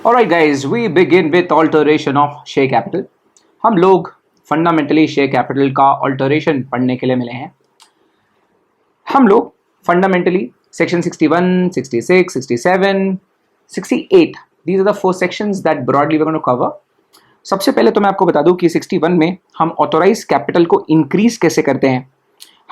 Alright guys, we begin with alteration of share capital. हम लोग fundamentally share capital का alteration पढ़ने के लिए मिले हैं. हम लोग fundamentally section 61, 66, 67, 68 these are the four sections that broadly we're going to cover. सबसे पहले तो मैं आपको बता दूं कि 61 में हम ऑथोराइज कैपिटल को इंक्रीज कैसे करते हैं,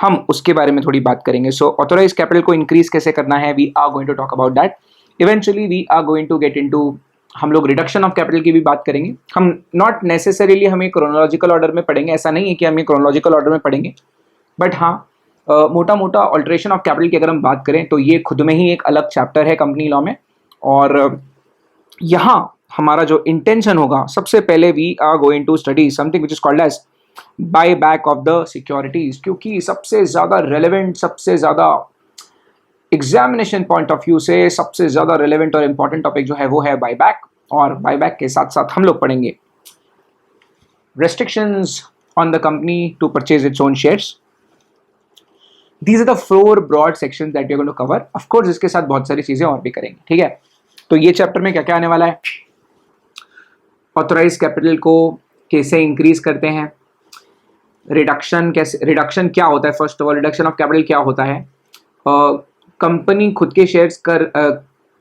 हम उसके बारे में थोड़ी बात करेंगे. सो ऑथोराइज कैपिटल को इंक्रीज कैसे करना है, we are going to talk about that. Eventually we are going to get into, हम लोग रिडक्शन ऑफ कैपिटल की भी बात करेंगे. हम नॉट नेसेसरीली हमें क्रोनोलॉजिकल ऑर्डर में पढ़ेंगे, ऐसा नहीं है कि हमें क्रोनोलॉजिकल ऑर्डर में पढ़ेंगे, बट हाँ मोटा मोटा ऑल्ट्रेशन ऑफ कैपिटल की अगर हम बात करें तो ये खुद में ही एक अलग चैप्टर है कंपनी लॉ में. और यहाँ हमारा जो इंटेंशन होगा, सबसे पहले we are going to study something which is called as buy back of the securities, क्योंकि सबसे ज़्यादा रेलेवेंट, सबसे ज़्यादा एग्जामिनेशन पॉइंट ऑफ व्यू से सबसे ज़्यादा रेलेवेंट और इंपॉर्टेंट टॉपिक जो है वो है बायबैक. और बायबैक के साथ साथ हम लोग पढ़ेंगे restrictions on the company to purchase its own shares. These are the four broad sections that we are going to cover. Of course इसके साथ बहुत सारी चीज़ें और भी करेंगे, ठीक है. तो ये चैप्टर में क्या क्या आने वाला है, ऑथोराइज कैपिटल को कैसे इंक्रीज करते हैं, रिडक्शन कैसे, रिडक्शन क्या होता है, first of all reduction of capital क्या होता है, कंपनी खुद के शेयर्स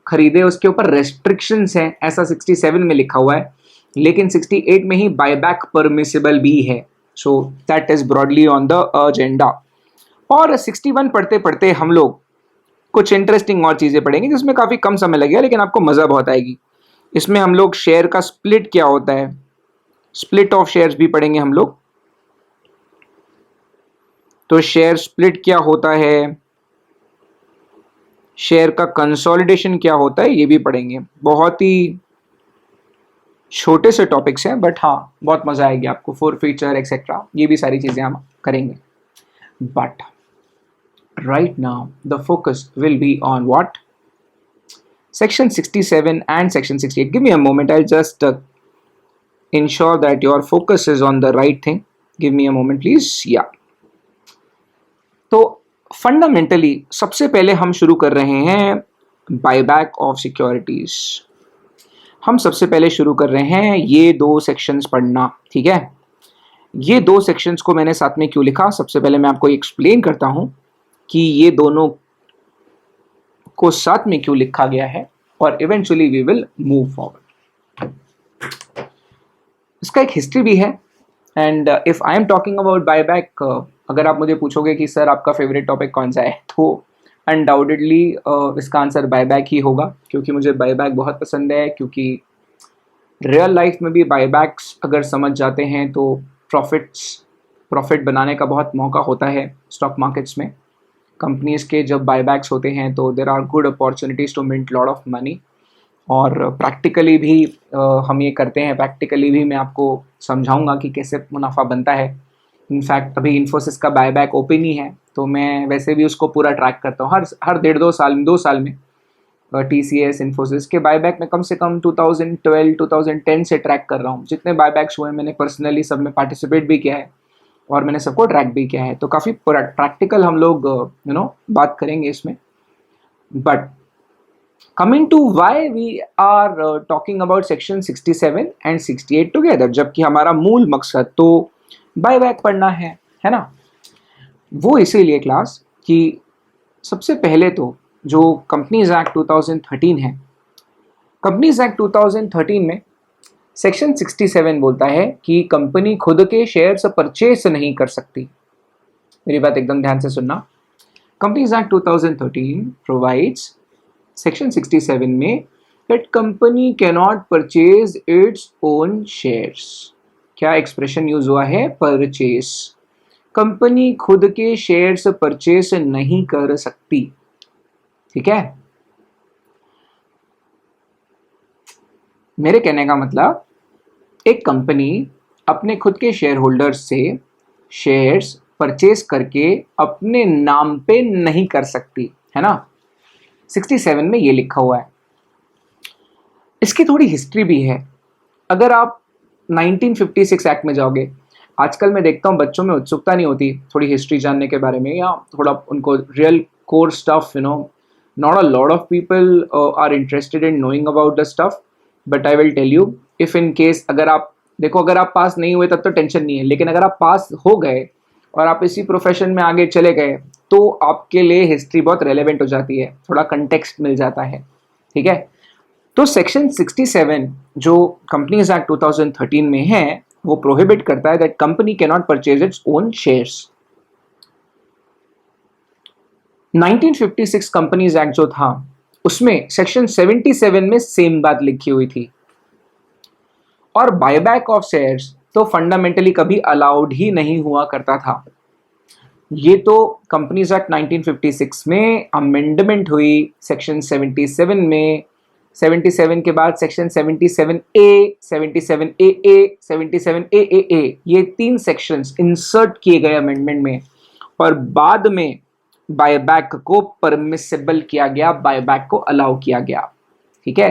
खरीदे उसके ऊपर रेस्ट्रिक्शंस हैं, ऐसा 67 में लिखा हुआ है, लेकिन 68 में ही बायबैक परमिसिबल भी है. So that is broadly on the agenda. और 61 पढ़ते पढ़ते हम लोग कुछ इंटरेस्टिंग और चीज़ें पढ़ेंगे जिसमें काफ़ी कम समय लगेगा, लेकिन आपको मज़ा बहुत आएगी. इसमें हम लोग शेयर का स्प्लिट क्या होता है, स्प्लिट ऑफ शेयर्स भी पढ़ेंगे हम लोग. तो शेयर स्प्लिट क्या होता है, शेयर का कंसोलिडेशन क्या होता है, ये भी पढ़ेंगे. बहुत ही छोटे से टॉपिक्स हैं, बट हाँ बहुत मज़ा आएगी आपको. फोर फीचर एक्सेट्रा, ये भी सारी चीज़ें हम करेंगे. But right now the focus will be on what, section 67 and section 68. Give me a moment, I'll just ensure that your focus is on the right thing. Give me a moment please. Yeah, तो fundamentally सबसे पहले हम शुरू कर रहे हैं buyback of securities. हम सबसे पहले शुरू कर रहे हैं ये दो सेक्शंस पढ़ना, ठीक है. ये दो सेक्शंस को मैंने साथ में क्यों लिखा, सबसे पहले मैं आपको एक्सप्लेन करता हूं कि ये दोनों को साथ में क्यों लिखा गया है, और eventually we will move forward. इसका एक हिस्ट्री भी है. And if I am talking about buyback, अगर आप मुझे पूछोगे कि सर आपका फेवरेट टॉपिक कौन सा है, तो अनडाउटेडली इसका आंसर बायबैक ही होगा, क्योंकि मुझे बायबैक बहुत पसंद है. क्योंकि रियल लाइफ में भी बायबैक्स अगर समझ जाते हैं तो प्रॉफिट बनाने का बहुत मौका होता है स्टॉक मार्केट्स में. कंपनीज के जब बायबैक्स होते हैं तो there are good opportunities to mint lot of money. और प्रैक्टिकली भी हम ये करते हैं. प्रैक्टिकली भी मैं आपको समझाऊंगा कि कैसे मुनाफा बनता है. इनफैक्ट अभी इन्फोसिस का बायबैक ओपन ही है, तो मैं वैसे भी उसको पूरा ट्रैक करता हूँ. हर 1.5 साल में TCS इन्फोसिस के बायबैक में कम से कम 2012 2010 से ट्रैक कर रहा हूँ. जितने बायबैक्स हुए मैंने पर्सनली सब में पार्टिसिपेट भी किया है और मैंने सबको ट्रैक भी किया है. तो काफ़ी प्रैक्टिकल हम लोग बात करेंगे इसमें. But coming to why we are talking about section 67 and 68 together, जबकि हमारा मूल मकसद तो बायबैक पढ़ना है ना. वो इसीलिए क्लास कि सबसे पहले तो जो कंपनीज एक्ट 2013 है, कंपनीज एक्ट 2013 में सेक्शन 67 बोलता है कि कंपनी खुद के शेयर्स परचेस नहीं कर सकती. मेरी बात एकदम ध्यान से सुनना. कंपनीज एक्ट 2013 प्रोवाइड्स सेक्शन 67 में that company cannot purchase its own shares. क्या एक्सप्रेशन यूज हुआ है, परचेस. कंपनी खुद के शेयर्स परचेस नहीं कर सकती, ठीक है. मेरे कहने का मतलब, एक कंपनी अपने खुद के शेयर होल्डर्स से शेयर्स परचेस करके अपने नाम पे नहीं कर सकती, है ना. 67 में ये लिखा हुआ है. इसकी थोड़ी हिस्ट्री भी है. अगर आप 1956 एक्ट में जाओगे, आजकल मैं देखता हूँ बच्चों में उत्सुकता नहीं होती थोड़ी हिस्ट्री जानने के बारे में, या थोड़ा उनको real core stuff, not a lot of people are interested in knowing about the stuff. But I will tell you, if in case अगर आप देखो, अगर आप पास नहीं हुए तब तो टेंशन नहीं है, लेकिन अगर आप पास हो गए और आप इसी प्रोफेशन में आगे चले गए तो आपके लिए हिस्ट्री बहुत रेलेवेंट हो जाती है, थोड़ा कंटेक्स्ट मिल जाता है, ठीक है। तो सेक्शन 67 जो कंपनीज एक्ट 2013 में है वो प्रोहिबिट करता है that company can not purchase its own shares. 1956 companies act जो था उसमें सेक्शन 77 में सेम बात लिखी हुई थी, और बायबैक ऑफ शेयर्स तो फंडामेंटली कभी अलाउड ही नहीं हुआ करता था। ये तो कंपनीज एक्ट 1956 में अमेंडमेंट हुई सेक्शन 77 में, 77 के बाद सेक्शन 77A, 77AA, 77AAA, ये 3 सेक्शंस इंसर्ट किए गए अमेंडमेंट में, और बाद में बायबैक को परमिसिबल किया गया, बायबैक को अलाउ किया गया, ठीक है।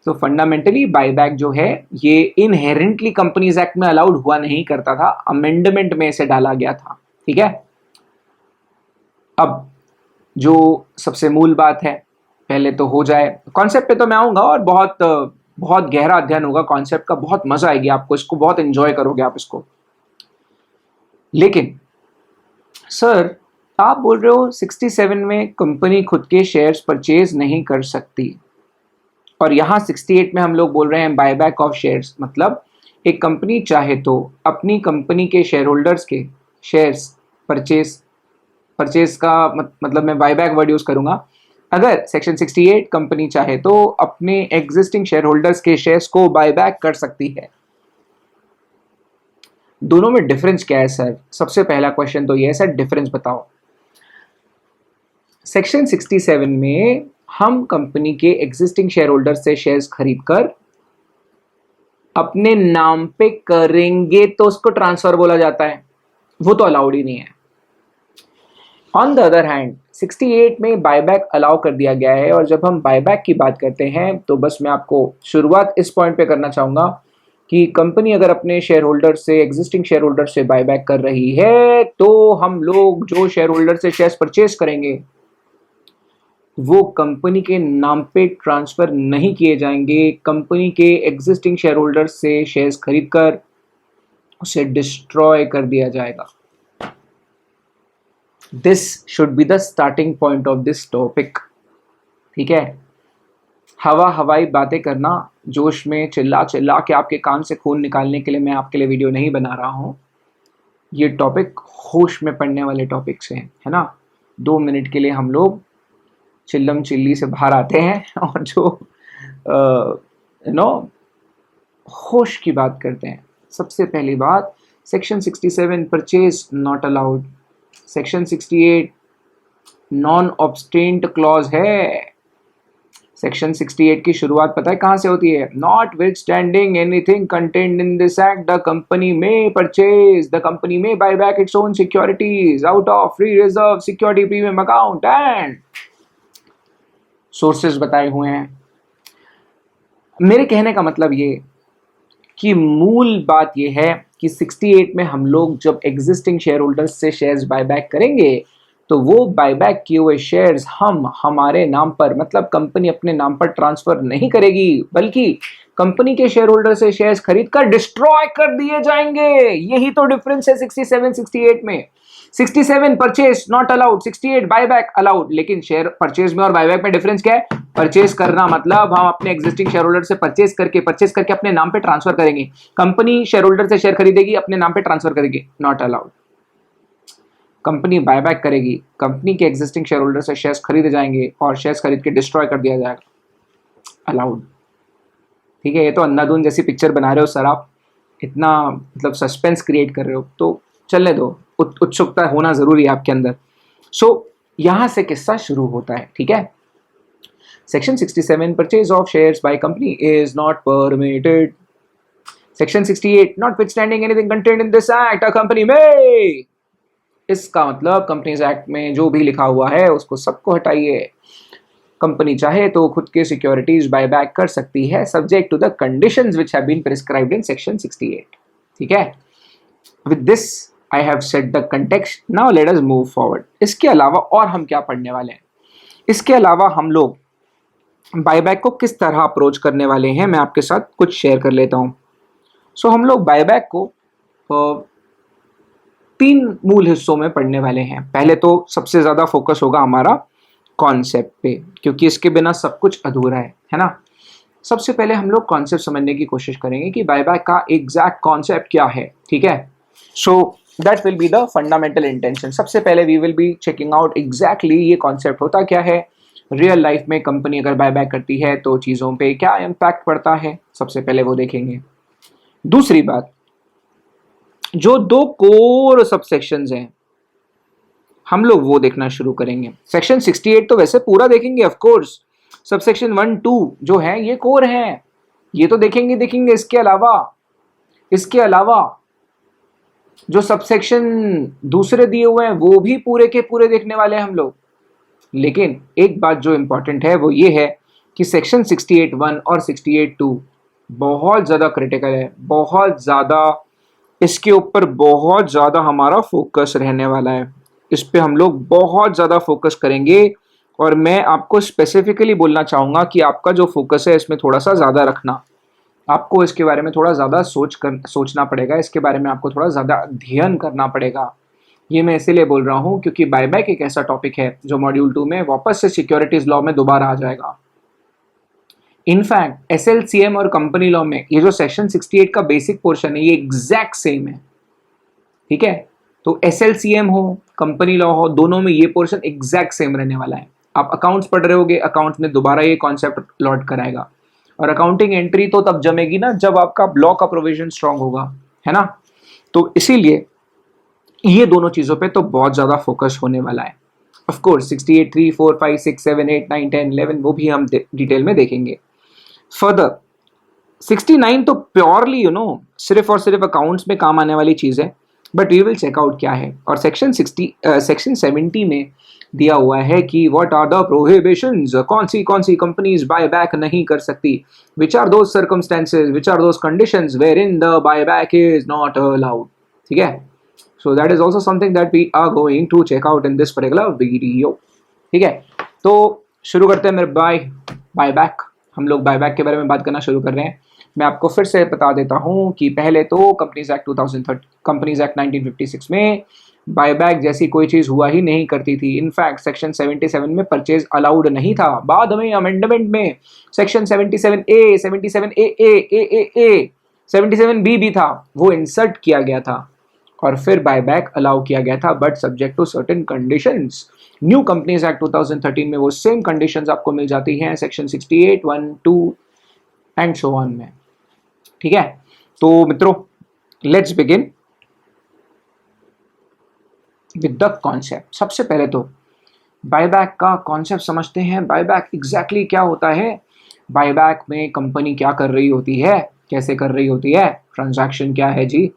तो फंडामेंटली बायबैक जो है ये इनहेरेंटली कंपनीज एक्ट में अलाउड हुआ नहीं करता था, अमेंडमेंट में इसे डाला गया था, ठीक है। अब जो सबसे मूल बात है, पहले तो हो जाए, कॉन्सेप्ट पे तो मैं आऊंगा और बहुत बहुत गहरा अध्ययन होगा कॉन्सेप्ट का, बहुत मजा आएगी आपको, इसको बहुत एंजॉय करोगे आप इसको। लेकिन सर आप बोल रहे हो 67 में कंपनी खुद के शेयर्स परचेज नहीं कर सकती, और यहां 68 में हम लोग बोल रहे हैं बायबैक ऑफ शेयर्स, मतलब एक कंपनी चाहे तो अपनी कंपनी के शेयर होल्डर्स के शेयर्स परचेज का मतलब मैं बायबैक वर्ड यूज करूंगा। अगर सेक्शन 68 कंपनी चाहे तो अपने एग्जिस्टिंग शेयर होल्डर्स के शेयर्स को बायबैक कर सकती है। दोनों में डिफरेंस क्या है सर? सबसे पहला क्वेश्चन तो ये है सर, डिफरेंस बताओ। सेक्शन 67 में हम कंपनी के एग्जिस्टिंग शेयर होल्डर से शेयर्स खरीदकर अपने नाम पे करेंगे तो उसको ट्रांसफर बोला जाता है, वो तो अलाउड ही नहीं है। ऑन द अदर हैंड 68 में बायबैक अलाउ कर दिया गया है, और जब हम बायबैक की बात करते हैं तो बस मैं आपको शुरुआत इस पॉइंट पे करना चाहूंगा कि कंपनी अगर अपने शेयर होल्डर से, एग्जिस्टिंग शेयर होल्डर से बायबैक कर रही है तो हम लोग जो शेयर होल्डर से शेयर्स परचेज करेंगे वो कंपनी के नाम पे ट्रांसफर नहीं किए जाएंगे, कंपनी के एग्जिस्टिंग शेयर होल्डर से शेयर्स खरीदकर उसे डिस्ट्रॉय कर दिया जाएगा। This should be the starting point of this topic, ठीक है। हवाई बातें करना, जोश में चिल्ला चिल्ला के आपके कान से खून निकालने के लिए मैं आपके लिए वीडियो नहीं बना रहा हूं। ये टॉपिक होश में पड़ने वाले टॉपिक से है ना। 2 मिनट के लिए हम लोग चिल्लम चिल्ली से बाहर आते हैं और जो होश की बात करते हैं। सबसे पहली बात, section 67 purchase not allowed, section 68 non obstante clause है। सेक्शन 68 की शुरुआत पता है कहां से होती है? Notwithstanding anything contained in this act the company may purchase, the company may buy back its own securities out of free reserve security premium account and sources बताए हुए हैं। मेरे कहने का मतलब ये कि मूल बात ये है कि 68 में हम लोग जब एग्जिस्टिंग शेयर होल्डर्स से शेयर्स बायबैक करेंगे तो वो बायबैक किए हुए शेयर्स हम हमारे नाम पर, मतलब कंपनी अपने नाम पर ट्रांसफर नहीं करेगी, बल्कि कंपनी के शेयर होल्डर से शेयर्स खरीद कर डिस्ट्रॉय कर दिए जाएंगे। यही तो डिफरेंस है 67 68 में। 67 purchase not allowed, 68 buyback allowed. लेकिन शेयर परचेज में और बायबैक में डिफरेंस क्या है? परचेज करना मतलब हम अपने एग्जिस्टिंग शेयर होल्डर से परचेज करके अपने नाम पे ट्रांसफर करेंगे, कंपनी शेयर होल्डर से शेयर खरीदेगी अपने नाम पे ट्रांसफर करेगी, नॉट अलाउड। कंपनी बायबैक करेगी, कंपनी के एग्जिस्टिंग शेयर होल्डर से शेयर्स खरीदे जाएंगे और शेयर्स खरीद के डिस्ट्रॉय कर दिया जाएगा, अलाउड, ठीक है। ये तो अंधाधुन जैसी पिक्चर बना रहे हो सर आप, इतना मतलब सस्पेंस क्रिएट कर रहे हो, तो चलने दो, उत्सुकता होना जरूरी है आपके अंदर। सो यहां से किस्सा शुरू होता है, ठीक है। Section 67 purchase of shares by company is not permitted. Section 68 notwithstanding anything contained in this act a company में, इसका मतलब कंपनीज एक्ट में जो भी लिखा हुआ है उसको सबको हटाइए। कंपनी चाहे तो खुद के सिक्योरिटीज बायबैक कर सकती है subject to the conditions which have been prescribed in section 68, ठीक है। With this I have set the context, now let us move forward. इसके अलावा और हम क्या पढ़ने वाले हैं? इसके अलावा हम लोग बायबैक को किस तरह अप्रोच करने वाले हैं मैं आपके साथ कुछ शेयर कर लेता हूँ। सो हम लोग बायबैक को अ, 3 मूल हिस्सों में पढ़ने वाले हैं। पहले तो सबसे ज़्यादा फोकस होगा हमारा कॉन्सेप्ट पे, क्योंकि इसके बिना सब कुछ अधूरा है ना। सबसे पहले हम लोग कॉन्सेप्ट समझने की कोशिश करेंगे कि बायबैक का एग्जैक्ट कॉन्सेप्ट क्या है, ठीक है। So that will be the fundamental intention. सबसे पहले we will be checking out exactly ये कॉन्सेप्ट होता क्या है, रियल लाइफ में कंपनी अगर बायबैक करती है तो चीज़ों पे क्या इम्पैक्ट पड़ता है, सबसे पहले वो देखेंगे। दूसरी बात, जो 2 कोर सबसेक्शंस हैं हम लोग वो देखना शुरू करेंगे। सेक्शन 68 तो वैसे पूरा देखेंगे ऑफ कोर्स, सबसेक्शन 1-2 जो है ये कोर है, ये तो देखेंगे। इसके अलावा जो सबसेक्शन दूसरे दिए हुए हैं वो भी पूरे के पूरे देखने वाले हैं हम लोग। लेकिन एक बात जो इंपॉर्टेंट है वो ये है कि सेक्शन 68(1) और 68(2) बहुत ज़्यादा क्रिटिकल है, बहुत ज़्यादा इसके ऊपर बहुत ज़्यादा हमारा फोकस रहने वाला है। इस पे हम लोग बहुत ज़्यादा फोकस करेंगे और मैं आपको स्पेसिफिकली बोलना चाहूँगा कि आपका जो फोकस है इसमें थोड़ा सा ज़्यादा रखना। आपको इसके बारे में थोड़ा ज़्यादा सोचना पड़ेगा, इसके बारे में आपको थोड़ा ज़्यादा अध्ययन करना पड़ेगा। ये मैं इसीलिए बोल रहा हूँ क्योंकि बायबैक एक ऐसा टॉपिक है जो मॉड्यूल 2 में वापस से सिक्योरिटीज लॉ में दोबारा आ जाएगा। इनफैक्ट एसएलसीएम और कंपनी लॉ में ये जो सेक्शन 68 का बेसिक पोर्शन है ये एग्जैक्ट सेम है, ठीक है। तो एसएलसीएम हो कंपनी लॉ हो, दोनों में ये पोर्शन एग्जैक्ट सेम रहने वाला है। आप अकाउंट्स पढ़ रहे होगे, अकाउंट्स में दोबारा ये कॉन्सेप्ट लॉट कराएगा और अकाउंटिंग एंट्री तो तब जमेगी ना जब आपका लॉ का प्रोविजन स्ट्रांग होगा, है ना। तो इसीलिए ये दोनों चीजों पे तो बहुत ज्यादा फोकस होने वाला है। ऑफ कोर्स 68, 3, 4, 5, 6, 7, 8, 9, 10, 11 वो भी हम डिटेल में देखेंगे। फर्दर 69 तो प्योरली सिर्फ और सिर्फ अकाउंट्स में काम आने वाली चीज है, बट वी विल चेकआउट क्या है। और सेक्शन 70 में दिया हुआ है कि व्हाट आर द प्रोहिबिशंस, कौन सी कंपनीज बायबैक नहीं कर सकती, which are those circumstances, which are those conditions where in the buyback is not allowed, ठीक है। So that is also something that we are going to check out in this particular video, ठीक है। तो शुरू करते हैं मेरे buyback. हम लोग बायबैक के बारे में बात करना शुरू कर रहे हैं। मैं आपको फिर से बता देता हूं कि पहले तो कंपनीज एक्ट 1956 में बायबैक जैसी कोई चीज हुआ ही नहीं करती थी। इनफैक्ट सेक्शन 77 में परचेज अलाउड नहीं था। बाद में अमेंडमेंट में सेक्शन 77A, 77AA, 77B भी था, वो इंसर्ट किया गया था और फिर बायबैक अलाउ किया गया था, but subject to certain conditions. New companies act 2013 में वो सेम कंडीशंस आपको मिल जाती हैं सेक्शन 68, 1, 2 एंड सो ऑन में, ठीक है। तो मित्रों let's begin with the concept. सबसे पहले तो बायबैक का कॉन्सेप्ट समझते हैं। बायबैक एग्जैक्टली क्या होता है, बायबैक में कंपनी क्या कर रही होती है, कैसे कर रही होती है, ट्रांजैक्शन क्या है जी।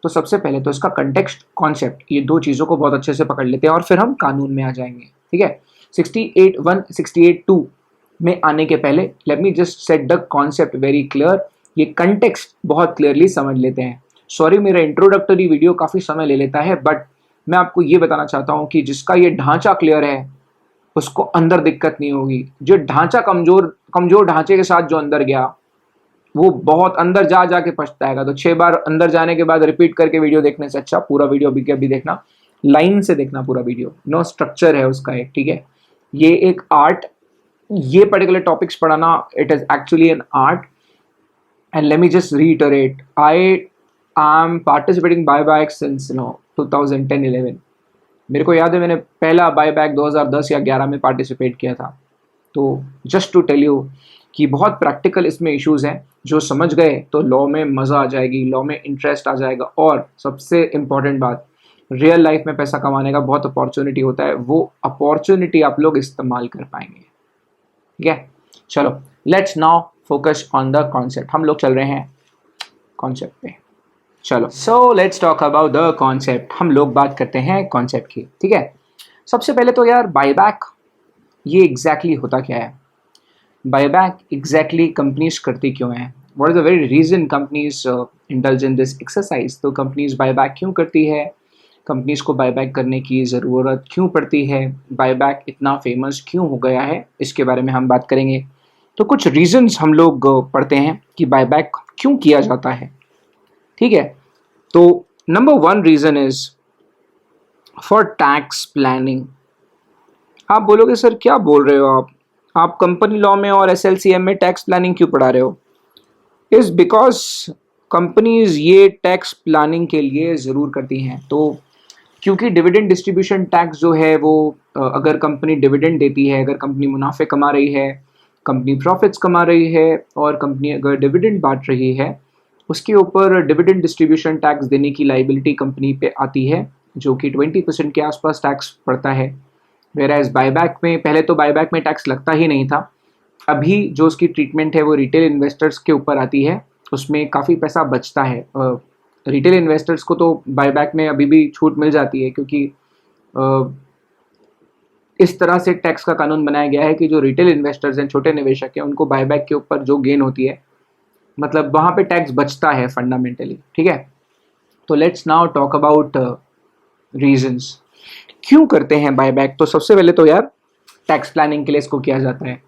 तो सबसे पहले तो इसका कंटेक्स्ट, कॉन्सेप्ट, ये दो चीज़ों को बहुत अच्छे से पकड़ लेते हैं और फिर हम कानून में आ जाएंगे, ठीक है। 68(1), 68(2) में आने के पहले let me just set the concept very clear. ये कंटेक्स्ट बहुत क्लियरली समझ लेते हैं। सॉरी मेरा इंट्रोडक्टरी वीडियो काफ़ी समय ले लेता है, बट मैं आपको ये बताना चाहता हूँ कि जिसका ये ढांचा क्लियर है उसको अंदर दिक्कत नहीं होगी। जो ढांचा कमजोर ढांचे के साथ जो अंदर गया वो बहुत अंदर जा जाके पछताएगा। तो 6 बार अंदर जाने के बाद रिपीट करके वीडियो देखने से अच्छा पूरा वीडियो अभी के अभी देखना, लाइन से देखना पूरा वीडियो। नो स्ट्रक्चर है उसका एक, ठीक है। ये एक आर्ट, ये पर्टिकुलर टॉपिक्स पढ़ाना it is actually an art. And let me just reiterate, I am participating buyback since 2010-11। मेरे को याद है मैंने पहला बायबैक 2010 या 11 में पार्टिसिपेट किया था। तो जस्ट टू टेल यू कि बहुत प्रैक्टिकल इसमें इश्यूज हैं, जो समझ गए तो लॉ में मज़ा आ जाएगी, लॉ में इंटरेस्ट आ जाएगा। और सबसे इम्पॉर्टेंट बात, रियल लाइफ में पैसा कमाने का बहुत अपॉर्चुनिटी होता है, वो अपॉर्चुनिटी आप लोग इस्तेमाल कर पाएंगे, ठीक है। चलो let's now focus on the concept. हम लोग चल रहे हैं कॉन्सेप्ट पे। चलो so let's talk about the concept. हम लोग बात करते हैं कॉन्सेप्ट की, ठीक है। सबसे पहले तो यार बायबैक ये एग्जैक्टली होता क्या है, बायबैक एग्जैक्टली कंपनीज करती क्यों है, what is the very reason companies indulge in this exercise. तो कंपनीज बायबैक क्यों करती है, कंपनीज को बायबैक करने की ज़रूरत क्यों पड़ती है, बायबैक इतना फेमस क्यों हो गया है, इसके बारे में हम बात करेंगे। तो कुछ रीजंस हम लोग पढ़ते हैं कि बायबैक क्यों किया जाता है। ठीक है, तो number one reason is for tax planning. आप बोलोगे सर क्या बोल रहे हो आप कंपनी लॉ में और एसएलसीएम में टैक्स प्लानिंग क्यों पढ़ा रहे हो? इज बिकॉज कंपनीज ये टैक्स प्लानिंग के लिए ज़रूर करती हैं। तो क्योंकि डिविडेंड डिस्ट्रीब्यूशन टैक्स जो है वो अगर कंपनी डिविडेंड देती है, अगर कंपनी मुनाफे कमा रही है, कंपनी प्रॉफिट्स कमा रही है और कंपनी अगर डिविडेंड बांट रही है, उसके ऊपर डिविडेंड डिस्ट्रीब्यूशन टैक्स देने की लाइबिलिटी कंपनी पे आती है, जो कि 20% के आसपास टैक्स पड़ता है। वेयर एज बायबैक में, पहले तो बायबैक में टैक्स लगता ही नहीं था, अभी जो उसकी ट्रीटमेंट है वो रिटेल इन्वेस्टर्स के ऊपर आती है, उसमें काफ़ी पैसा बचता है। रिटेल इन्वेस्टर्स को तो बायबैक में अभी भी छूट मिल जाती है, क्योंकि इस तरह से टैक्स का कानून बनाया गया है कि जो रिटेल इन्वेस्टर्स हैं, छोटे निवेशक हैं, उनको बायबैक के ऊपर जो गेन होती है, मतलब वहाँ पे टैक्स बचता है फंडामेंटली। ठीक है, तो let's now talk about reasons क्यों करते हैं बायबैक। तो सबसे पहले तो यार टैक्स प्लानिंग के लिए इसको किया जाता है।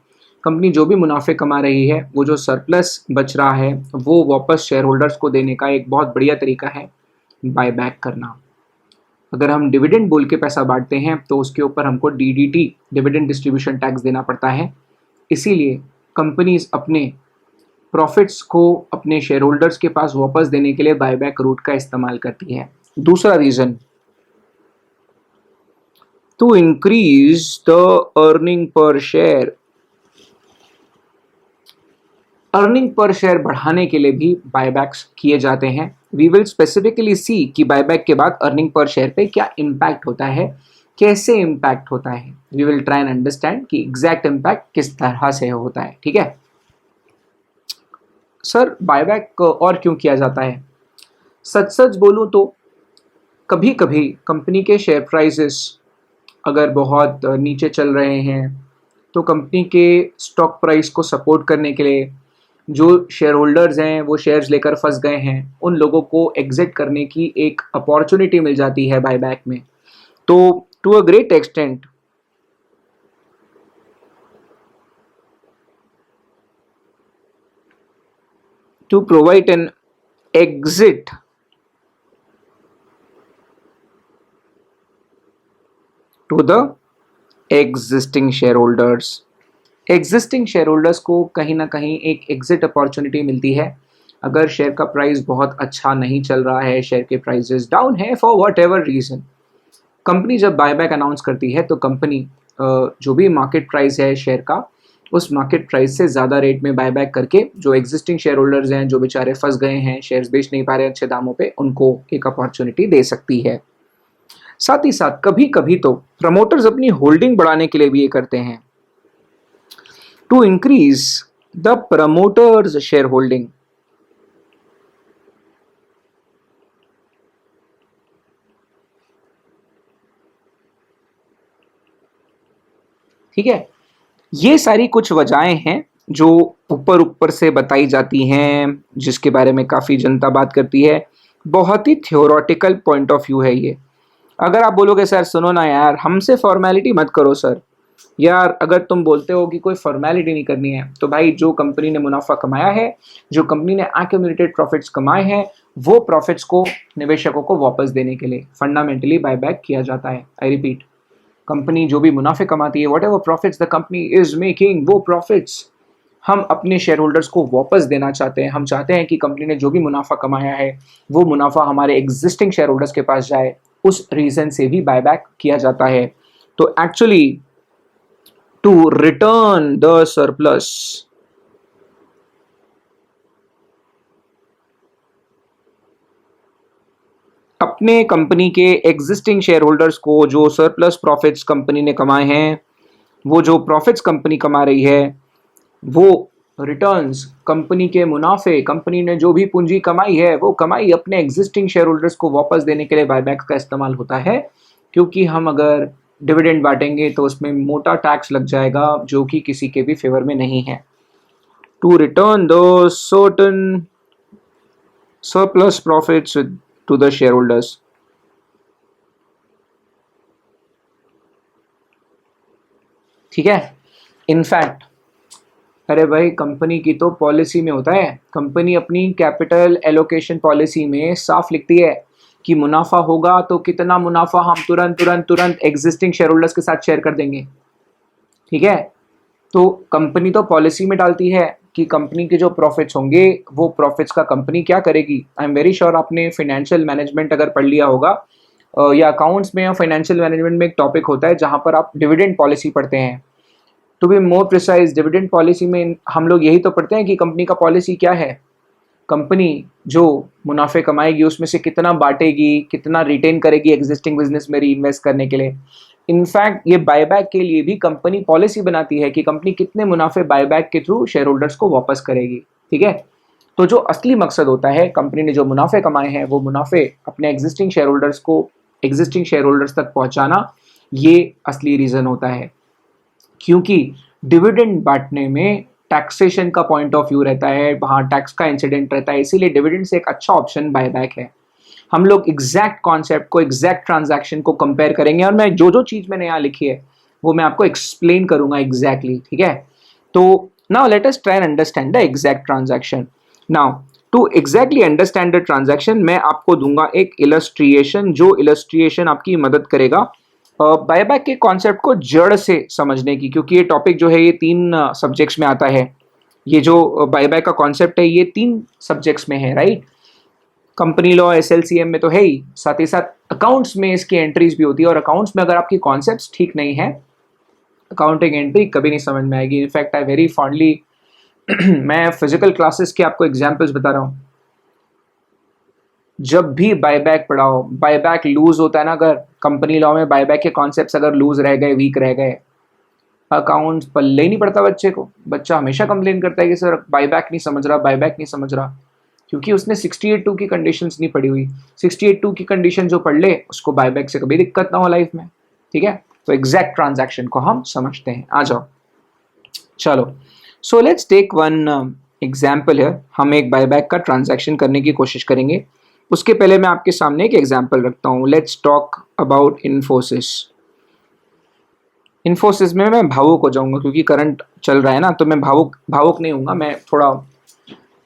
कंपनी जो भी मुनाफे कमा रही है, वो जो सरप्लस बच रहा है वो वापस शेयर होल्डर्स को देने का एक बहुत बढ़िया तरीका है बायबैक करना। अगर हम डिविडेंड बोल के पैसा बांटते हैं तो उसके ऊपर हमको डीडीटी, डिविडेंड डिस्ट्रीब्यूशन टैक्स देना पड़ता है। इसीलिए कंपनीज अपने प्रॉफिट्स को अपने शेयर होल्डर्स के पास वापस देने के लिए बायबैक रूट का इस्तेमाल करती है। दूसरा reason, to increase the earning per share. Earning per share बढ़ाने के लिए भी बायबैक्स किए जाते हैं। वी विल स्पेसिफिकली सी कि बायबैक के बाद अर्निंग पर शेयर पे क्या इम्पैक्ट होता है, कैसे इम्पैक्ट होता है। We will try and understand कि एग्जैक्ट इम्पैक्ट किस तरह से होता है। ठीक है सर, बायबैक और क्यों किया जाता है? सच सच बोलूं तो कभी कभी कंपनी के शेयर प्राइसेस अगर बहुत नीचे चल रहे हैं, तो कंपनी के स्टॉक प्राइस को सपोर्ट करने के लिए जो शेयर होल्डर्स हैं वो शेयर्स लेकर फंस गए हैं, उन लोगों को एग्जिट करने की एक अपॉर्चुनिटी मिल जाती है बायबैक में। तो to a great extent to provide an exit to the existing share holders. Existing share holders को कहीं ना कहीं एक एग्जिट अपॉर्चुनिटी मिलती है। अगर शेयर का प्राइस बहुत अच्छा नहीं चल रहा है, शेयर के प्राइसेस डाउन है for whatever reason, company जब बायबैक अनाउंस करती है तो कंपनी जो भी मार्केट प्राइस है शेयर का, उस मार्केट प्राइस से ज़्यादा रेट में बायबैक करके जो एग्जिस्टिंग शेयर होल्डर्स हैं, जो बेचारे फंस गए हैं, शेयर्स बेच नहीं पा रहे अच्छे दामों पे, उनको एक अपॉर्चुनिटी दे सकती है। साथ ही साथ कभी कभी तो प्रमोटर्स अपनी होल्डिंग बढ़ाने के लिए भी ये करते हैं, to increase the promoters share holding. ठीक है, ये सारी कुछ वजहें हैं जो ऊपर ऊपर से बताई जाती हैं, जिसके बारे में काफ़ी जनता बात करती है। बहुत ही थियोरटिकल पॉइंट ऑफ व्यू है ये। अगर आप बोलोगे सर सुनो ना यार, हमसे फॉर्मेलिटी मत करो सर, यार अगर तुम बोलते हो कि कोई फॉर्मेलिटी नहीं करनी है, तो भाई जो कंपनी ने मुनाफा कमाया है, जो कंपनी ने एक्यूमुलेटेड प्रॉफिट्स कमाए हैं, वो प्रॉफिट्स को निवेशकों को वापस देने के लिए फंडामेंटली बायबैक किया जाता है। आई रिपीट, कंपनी जो भी मुनाफे कमाती है, what ever profits the company is making, वो प्रॉफिट्स हम अपने शेयर होल्डर्स को वापस देना चाहते हैं। हम चाहते हैं कि कंपनी ने जो भी मुनाफा कमाया है, वो मुनाफा हमारे एग्जिस्टिंग शेयर होल्डर्स के पास जाए। उस रीजन से भी बायबैक किया जाता है। तो actually to return the surplus, अपने कंपनी के एग्जिस्टिंग शेयर होल्डर्स को जो सरप्लस प्रॉफिट्स कंपनी ने कमाए हैं, वो जो प्रॉफिट्स कंपनी कमा रही है, वो रिटर्न्स, कंपनी के मुनाफे, कंपनी ने जो भी पूंजी कमाई है, वो कमाई अपने एग्जिस्टिंग शेयर होल्डर्स को वापस देने के लिए बायबैक का इस्तेमाल होता है। क्योंकि हम अगर डिविडेंड बांटेंगे तो उसमें मोटा टैक्स लग जाएगा, जो कि किसी के भी फेवर में नहीं है। To return the certain surplus profits to the share holders. ठीक है, इनफैक्ट अरे भाई, कंपनी की तो पॉलिसी में होता है। कंपनी अपनी कैपिटल एलोकेशन पॉलिसी में साफ लिखती है कि मुनाफा होगा तो कितना मुनाफा हम तुरंत तुरंत तुरंत एग्जिस्टिंग शेयर होल्डर्स के साथ शेयर कर देंगे। ठीक है, तो कंपनी तो पॉलिसी में डालती है कि कंपनी के जो प्रॉफिट्स होंगे वो प्रॉफिट्स का कंपनी क्या करेगी। आई एम वेरी श्योर आपने फाइनेंशियल मैनेजमेंट अगर पढ़ लिया होगा, या अकाउंट्स में या फाइनेंशियल मैनेजमेंट में एक टॉपिक होता है जहां पर आप डिविडेंड पॉलिसी पढ़ते हैं। To be more precise, dividend policy में हम लोग यही तो पढ़ते हैं कि कंपनी का पॉलिसी क्या है। कंपनी जो मुनाफे कमाएगी उसमें से कितना बांटेगी, कितना रिटेन करेगी एग्जिस्टिंग बिजनेस में री इन्वेस्ट करने के लिए। इनफैक्ट ये बायबैक के लिए भी कंपनी पॉलिसी बनाती है कि कंपनी कितने मुनाफे बायबैक के थ्रू शेयर होल्डर्स को वापस करेगी। ठीक है, तो जो असली मकसद होता है, कंपनी ने जो मुनाफे कमाए हैं वो मुनाफे अपने एग्जिस्टिंग शेयर होल्डर्स को, एग्जिस्टिंग शेयर होल्डर्स तक पहुंचाना, ये असली रीजन होता है। क्योंकि डिविडेंड बांटने में टैक्सेशन का पॉइंट ऑफ व्यू रहता है, वहां टैक्स का इंसिडेंट रहता है, इसीलिए डिविडेंड से एक अच्छा ऑप्शन बायबैक है। हम लोग एग्जैक्ट कॉन्सेप्ट को, एग्जैक्ट ट्रांजैक्शन को कंपेयर करेंगे, और मैं जो जो चीज मैंने यहाँ लिखी है वो मैं आपको एक्सप्लेन करूंगा एग्जैक्टली। ठीक है, तो now let us try and understand the exact transaction. Now to exactly understand the transaction मैं आपको दूंगा एक इलस्ट्रिएशन, जो इलस्ट्रिएशन आपकी मदद करेगा बायबैक के कॉन्सेप्ट को जड़ से समझने की। क्योंकि ये टॉपिक जो है ये 3 सब्जेक्ट्स में आता है। ये जो बायबैक का कॉन्सेप्ट है ये 3 सब्जेक्ट्स में है, राइट। कंपनी लॉ, एसएलसीएम में तो है ही, साथ ही साथ अकाउंट्स में इसकी एंट्रीज भी होती है। और अकाउंट्स में अगर आपकी कॉन्सेप्ट्स ठीक नहीं है, अकाउंटिंग एंट्री कभी नहीं समझ में आएगी। इनफैक्ट आई वेरी फॉन्डली मैं फिजिकल क्लासेस के आपको एग्जाम्पल्स बता रहा हूँ। जब भी बायबैक पढ़ाओ, बायबैक लूज होता है ना, अगर कंपनी लॉ में बायबैक के कॉन्सेप्ट्स अगर लूज रह गए, वीक रह गए, अकाउंट्स पल्ले ही नहीं पड़ता बच्चे को। बच्चा हमेशा कंप्लेन करता है कि सर बायबैक नहीं समझ रहा, बायबैक नहीं समझ रहा, क्योंकि उसने 68(2) की कंडीशंस नहीं पढ़ी हुई। 68(2) की कंडीशन जो पढ़ ले उसको बायबैक से कभी दिक्कत ना हो लाइफ में। ठीक है, तो एग्जैक्ट ट्रांजैक्शन को हम समझते हैं। आ जाओ, चलो, so let's take one example है। हम एक बायबैक का ट्रांजैक्शन करने की कोशिश करेंगे। उसके पहले मैं आपके सामने एक एग्जाम्पल रखता हूँ। Let's talk about Infosys. Infosys में मैं भावुक हो जाऊंगा क्योंकि करंट चल रहा है ना, तो मैं भावुक नहीं हूँगा। मैं थोड़ा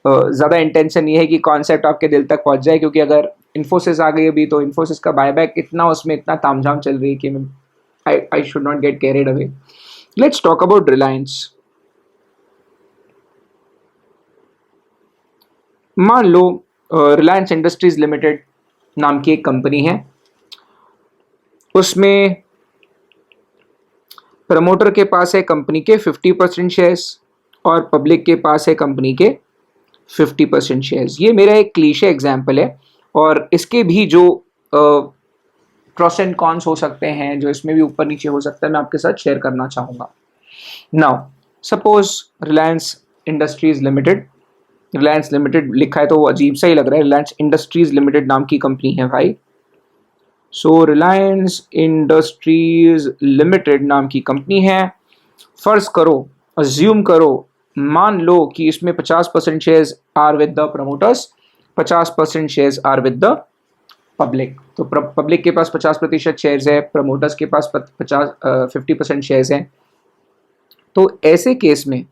ज़्यादा इंटेंशन ये है कि कॉन्सेप्ट आपके दिल तक पहुँच जाए, क्योंकि अगर इन्फोसिस आ गई अभी तो इन्फोसिस का बायबैक इतना, उसमें इतना तामझाम चल रही है कि I should not get carried away. Let's talk about Reliance. मान लो रिलायंस इंडस्ट्रीज लिमिटेड नाम की एक कंपनी है। उसमें प्रमोटर के पास है कंपनी के 50% शेयर्स और पब्लिक के पास है कंपनी के 50% शेयर्स। ये मेरा एक क्लीशे एग्जाम्पल है, और इसके भी जो प्रोस एंड कॉन्स हो सकते हैं, जो इसमें भी ऊपर नीचे हो सकता है, मैं आपके साथ शेयर करना चाहूँगा। Now suppose Reliance industries limited, Reliance limited लिखा है तो वो अजीब सा ही लग रहा है, रिलायंस इंडस्ट्रीज लिमिटेड नाम की कंपनी है भाई। सो रिलायंस इंडस्ट्रीज लिमिटेड नाम की कंपनी है। फर्ज करो, अज्यूम करो, मान लो कि इसमें 50% shares are with the promoters, 50% shares are with the public. तो पब्लिक के पास 50% शेयर्स है, प्रमोटर्स के पास 50% शेयर्स हैं। तो ऐसे केस में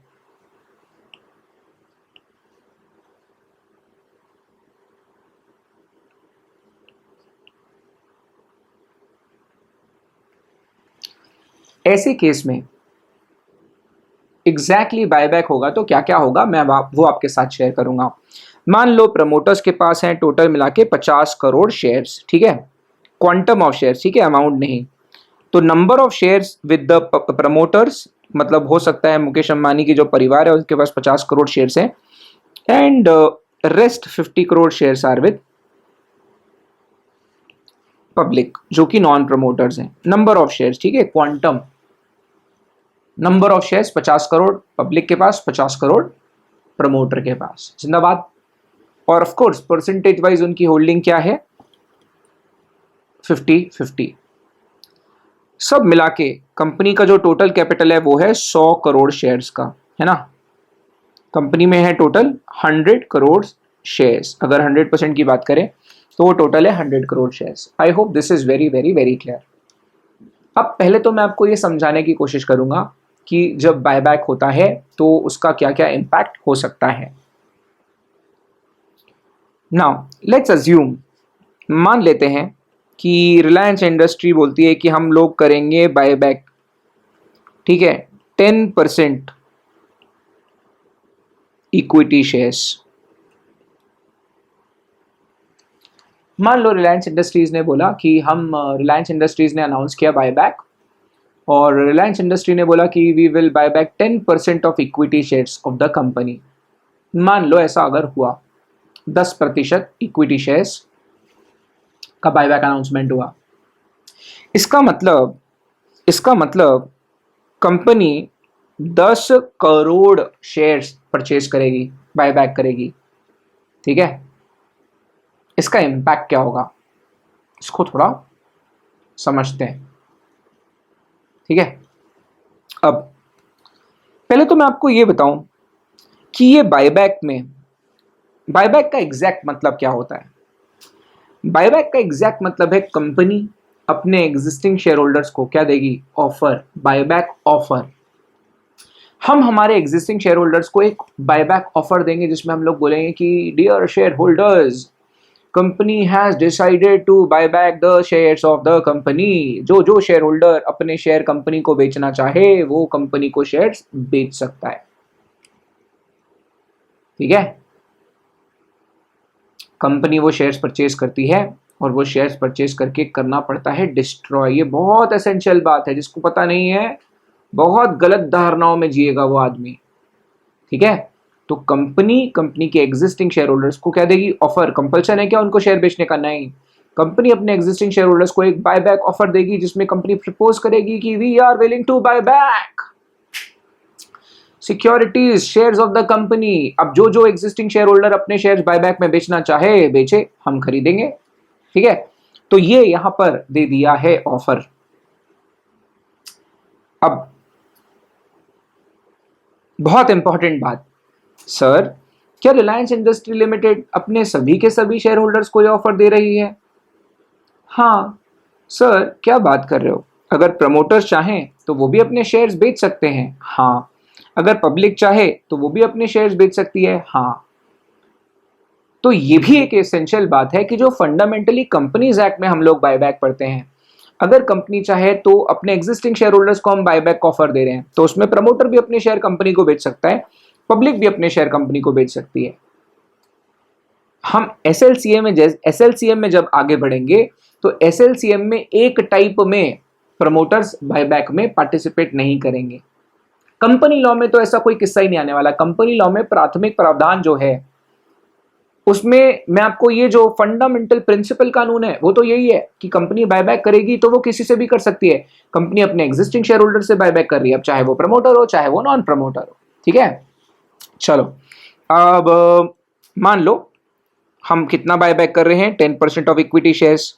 एग्जैक्टली बायबैक होगा तो क्या क्या होगा मैं वो आपके साथ शेयर करूंगा। मान लो प्रमोटर्स के पास हैं टोटल मिला के 50 करोड़ शेयर्स। ठीक है, क्वांटम ऑफ शेयर्स, ठीक है, अमाउंट नहीं। तो number of shares with the promoters, मतलब हो सकता है मुकेश अंबानी की जो परिवार है उसके पास 50 करोड़ शेयर्स हैं, and rest 50 crore shares are with public, जो कि नॉन प्रमोटर्स हैं। नंबर ऑफ शेयर्स, ठीक है, quantum, number of shares 50 crore public के पास, 50 करोड़ प्रमोटर के पास। जिंदाबाद। और ऑफ कोर्स परसेंटेज वाइज उनकी होल्डिंग क्या है, 50-50। सब मिला के कंपनी का जो टोटल कैपिटल है वो है 100 करोड़ शेयर्स का, है ना। कंपनी में है टोटल 100 करोड़ शेयर्स। अगर 100% की बात करें तो वो टोटल है 100 crore shares. I hope this is very very very clear. अब पहले तो मैं आपको ये समझाने की कोशिश करूंगा कि जब बायबैक होता है तो उसका क्या क्या इम्पैक्ट हो सकता है। नाउ लेट्स अज्यूम, मान लेते हैं कि रिलायंस इंडस्ट्री बोलती है कि हम लोग करेंगे बायबैक, ठीक है, 10% इक्विटी शेयर्स। मान लो रिलायंस इंडस्ट्रीज ने बोला कि हम रिलायंस इंडस्ट्रीज ने अनाउंस किया बायबैक, और रिलायंस इंडस्ट्री ने बोला कि we will buy back 10% of equity shares of the company. मान लो ऐसा अगर हुआ, 10% इक्विटी शेयर्स का बायबैक अनाउंसमेंट हुआ, इसका मतलब कंपनी 10 करोड़ शेयर्स परचेज करेगी, बायबैक करेगी, ठीक है। इसका इम्पैक्ट क्या होगा, इसको थोड़ा समझते हैं, ठीक है। अब पहले तो मैं आपको ये बताऊं कि ये बायबैक का एग्जैक्ट मतलब क्या होता है। बायबैक का एग्जैक्ट मतलब है कंपनी अपने एग्जिस्टिंग शेयर होल्डर्स को क्या देगी, ऑफर, बायबैक ऑफर। हम हमारे एग्जिस्टिंग शेयर होल्डर्स को एक बायबैक ऑफर देंगे जिसमें हम लोग बोलेंगे कि dear share holders, company has decided to buy back the shares of the company. जो जो शेयर होल्डर अपने शेयर कंपनी को बेचना चाहे वो कंपनी को शेयर्स बेच सकता है, ठीक है। कंपनी वो शेयर्स परचेज करती है और वो शेयर्स परचेज करके करना पड़ता है डिस्ट्रॉय। ये बहुत एसेंशियल बात है, जिसको पता नहीं है बहुत गलत धारणाओं में जिएगा वो आदमी, ठीक है। तो कंपनी के एग्जिस्टिंग शेयर होल्डर्स को क्या देगी, ऑफर। कंपल्सन है क्या उनको शेयर बेचने का, नहीं। कंपनी अपने एग्जिस्टिंग शेयर होल्डर्स को एक बाय बैक ऑफर देगी जिसमें कंपनी प्रपोज करेगी कि we are willing to buy back securities, shares of the company. अब जो जो एग्जिस्टिंग शेयर होल्डर अपने शेयर्स बायबैक में बेचना चाहे बेचे, हम खरीदेंगे, ठीक है। तो ये यहां पर दे दिया है ऑफर। अब बहुत इंपॉर्टेंट बात, सर क्या रिलायंस इंडस्ट्री लिमिटेड अपने सभी के सभी शेयर होल्डर्स को यह ऑफर दे रही है? हाँ सर, क्या बात कर रहे हो, अगर प्रमोटर्स चाहें तो वो भी अपने शेयर्स बेच सकते हैं। हाँ, अगर पब्लिक चाहे तो वो भी अपने शेयर्स बेच सकती है। हाँ, तो ये भी एक एसेंशियल बात है कि जो फंडामेंटली कंपनीज एक्ट में हम लोग बायबैक पढ़ते हैं, अगर कंपनी चाहे तो अपने एग्जिस्टिंग शेयर होल्डर्स को हम बायबैक ऑफर दे रहे हैं, तो उसमें प्रमोटर भी अपने शेयर कंपनी को बेच सकता है, पब्लिक भी अपने शेयर कंपनी को बेच सकती है। हम एसएलसीएम में जब आगे बढ़ेंगे तो एसएलसीएम में एक टाइप में प्रमोटर्स बायबैक में पार्टिसिपेट नहीं करेंगे। कंपनी लॉ में तो ऐसा कोई किस्सा ही नहीं आने वाला। कंपनी लॉ में प्राथमिक प्रावधान जो है उसमें मैं आपको ये जो फंडामेंटल प्रिंसिपल कानून है वो तो यही है कि कंपनी बायबैक करेगी तो वो किसी से भी कर सकती है। कंपनी अपने एग्जिस्टिंग शेयर होल्डर से बायबैक कर रही है, अब चाहे वो प्रमोटर हो चाहे वो नॉन प्रमोटर हो, ठीक है। चलो अब मान लो हम कितना बायबैक कर रहे हैं, 10% ऑफ इक्विटी शेयर्स,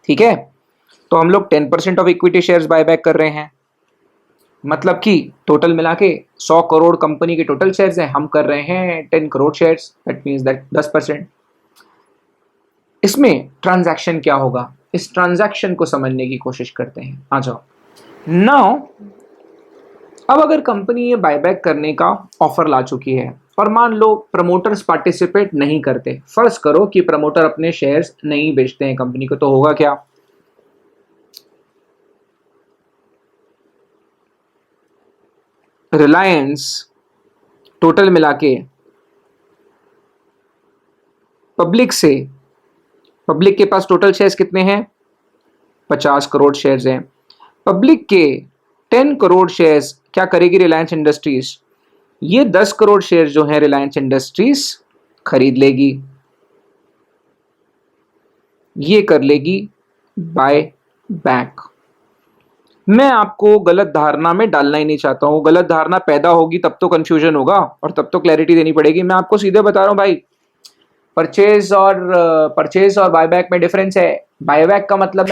ठीक है। तो हम लोग 10% ऑफ इक्विटी शेयर्स बायबैक कर रहे हैं, मतलब कि टोटल मिला के 100 करोड़ कंपनी के टोटल शेयर्स हैं, हम कर रहे हैं 10 crore shares, that means that 10%। इसमें ट्रांजैक्शन क्या होगा, इस ट्रांजैक्शन को समझने की कोशिश करते हैं, आ जाओ। नाउ अब अगर कंपनी ये बायबैक करने का ऑफर ला चुकी है और मान लो प्रमोटर्स पार्टिसिपेट नहीं करते, फर्ज करो कि प्रमोटर अपने शेयर्स नहीं बेचते हैं कंपनी को, तो होगा क्या, रिलायंस टोटल मिला के पब्लिक के पास टोटल शेयर्स कितने हैं, 50 करोड़ शेयर्स हैं। पब्लिक के 10 करोड़ शेयर्स क्या करेगी रिलायंस इंडस्ट्रीज, ये 10 करोड़ शेयर जो है रिलायंस इंडस्ट्रीज खरीद लेगी, ये कर लेगी बाय बैक। मैं आपको गलत धारणा में डालना ही नहीं चाहता हूं, गलत धारणा पैदा होगी तब तो कंफ्यूजन होगा और तब तो क्लैरिटी देनी पड़ेगी। मैं आपको सीधे बता रहा हूं भाई, परचेज और बायबैक में डिफरेंस है। बायबैक का मतलब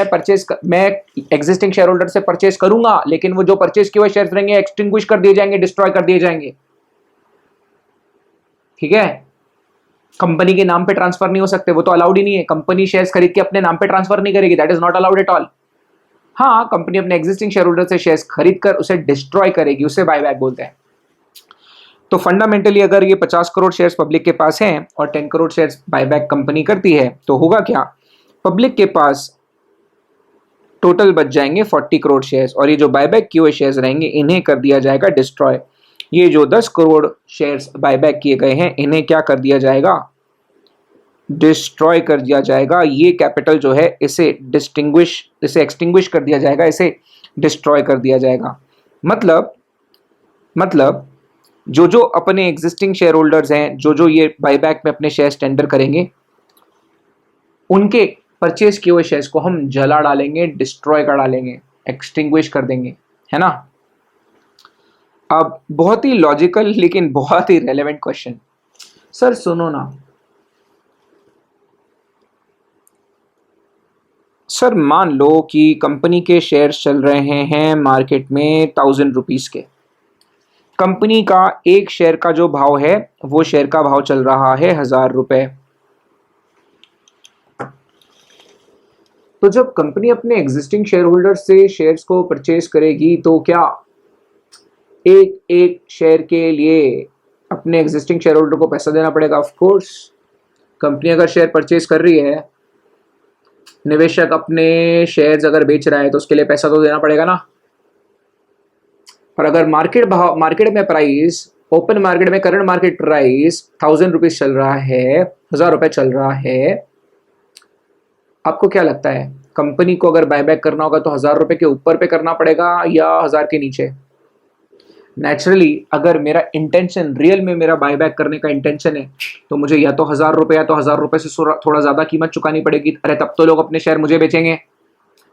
मैं एग्जिस्टिंग शेयर होल्डर से परचेज करूंगा, लेकिन वो जो परचेज किए हुए शेयर्स रहेंगे एक्सटिंग्विश कर दिए जाएंगे, डिस्ट्रॉय कर दिए जाएंगे, ठीक है। कंपनी के नाम पे ट्रांसफर नहीं हो सकते, वो तो अलाउड ही नहीं है। कंपनी शेयर्स खरीद के अपने नाम पे ट्रांसफर नहीं करेगी, that is not allowed at all. हाँ, कंपनी अपने एग्जिस्टिंग शेयर होल्डर से शेयर्स खरीद कर उसे डिस्ट्रॉय करेगी, उसे बायबैक बोलते हैं। तो फंडामेंटली अगर ये 50 करोड़ शेयर्स पब्लिक के पास हैं और 10 करोड़ शेयर्स बायबैक कंपनी करती है, तो होगा क्या, पब्लिक के पास टोटल बच जाएंगे 40 करोड़ शेयर्स, और ये जो बायबैक किए हुए शेयर्स रहेंगे इन्हें कर दिया जाएगा डिस्ट्रॉय। ये जो 10 करोड़ शेयर्स बायबैक किए गए हैं इन्हें क्या कर दिया जाएगा, डिस्ट्रॉय कर दिया जाएगा। ये कैपिटल जो है इसे एक्सटिंग्विश कर दिया जाएगा, इसे डिस्ट्रॉय कर दिया जाएगा। मतलब जो जो अपने एग्जिस्टिंग शेयर होल्डर्स हैं, जो जो ये बायबैक में अपने शेयर्स टेंडर करेंगे, उनके परचेज किए हुए शेयर्स को हम जला डालेंगे, डिस्ट्रॉय कर डालेंगे, एक्सटिंग्विश कर देंगे, है ना। अब बहुत ही लॉजिकल लेकिन बहुत ही रेलेवेंट क्वेश्चन, सर सुनो ना, सर मान लो कि कंपनी के शेयर्स चल रहे हैं मार्केट में 1000 रुपीज के, कंपनी का एक शेयर का जो भाव है वो शेयर का भाव चल रहा है 1000 रुपए। तो जब कंपनी अपने एग्जिस्टिंग शेयर होल्डर से शेयर्स को परचेज करेगी तो क्या एक एक शेयर के लिए अपने एग्जिस्टिंग शेयर होल्डर को पैसा देना पड़ेगा? ऑफ कोर्स, कंपनी अगर शेयर परचेज कर रही है, निवेशक अपने शेयर्स अगर बेच रहा है तो उसके लिए पैसा तो देना पड़ेगा ना। और अगर मार्केट में प्राइस, ओपन मार्केट में करंट मार्केट प्राइस 1000 रुपीज चल रहा है, 1000 रुपए चल रहा है, आपको क्या लगता है कंपनी को अगर बायबैक करना होगा तो 1000 रुपए के ऊपर पे करना पड़ेगा या 1000 के नीचे? नेचुरली अगर मेरा इंटेंशन रियल में मेरा बायबैक करने का इंटेंशन है तो मुझे या तो 1000 रुपए या तो 1000 रुपए से थोड़ा ज्यादा कीमत चुकानी पड़ेगी। अरे तब तो लोग अपने शेयर मुझे बेचेंगे,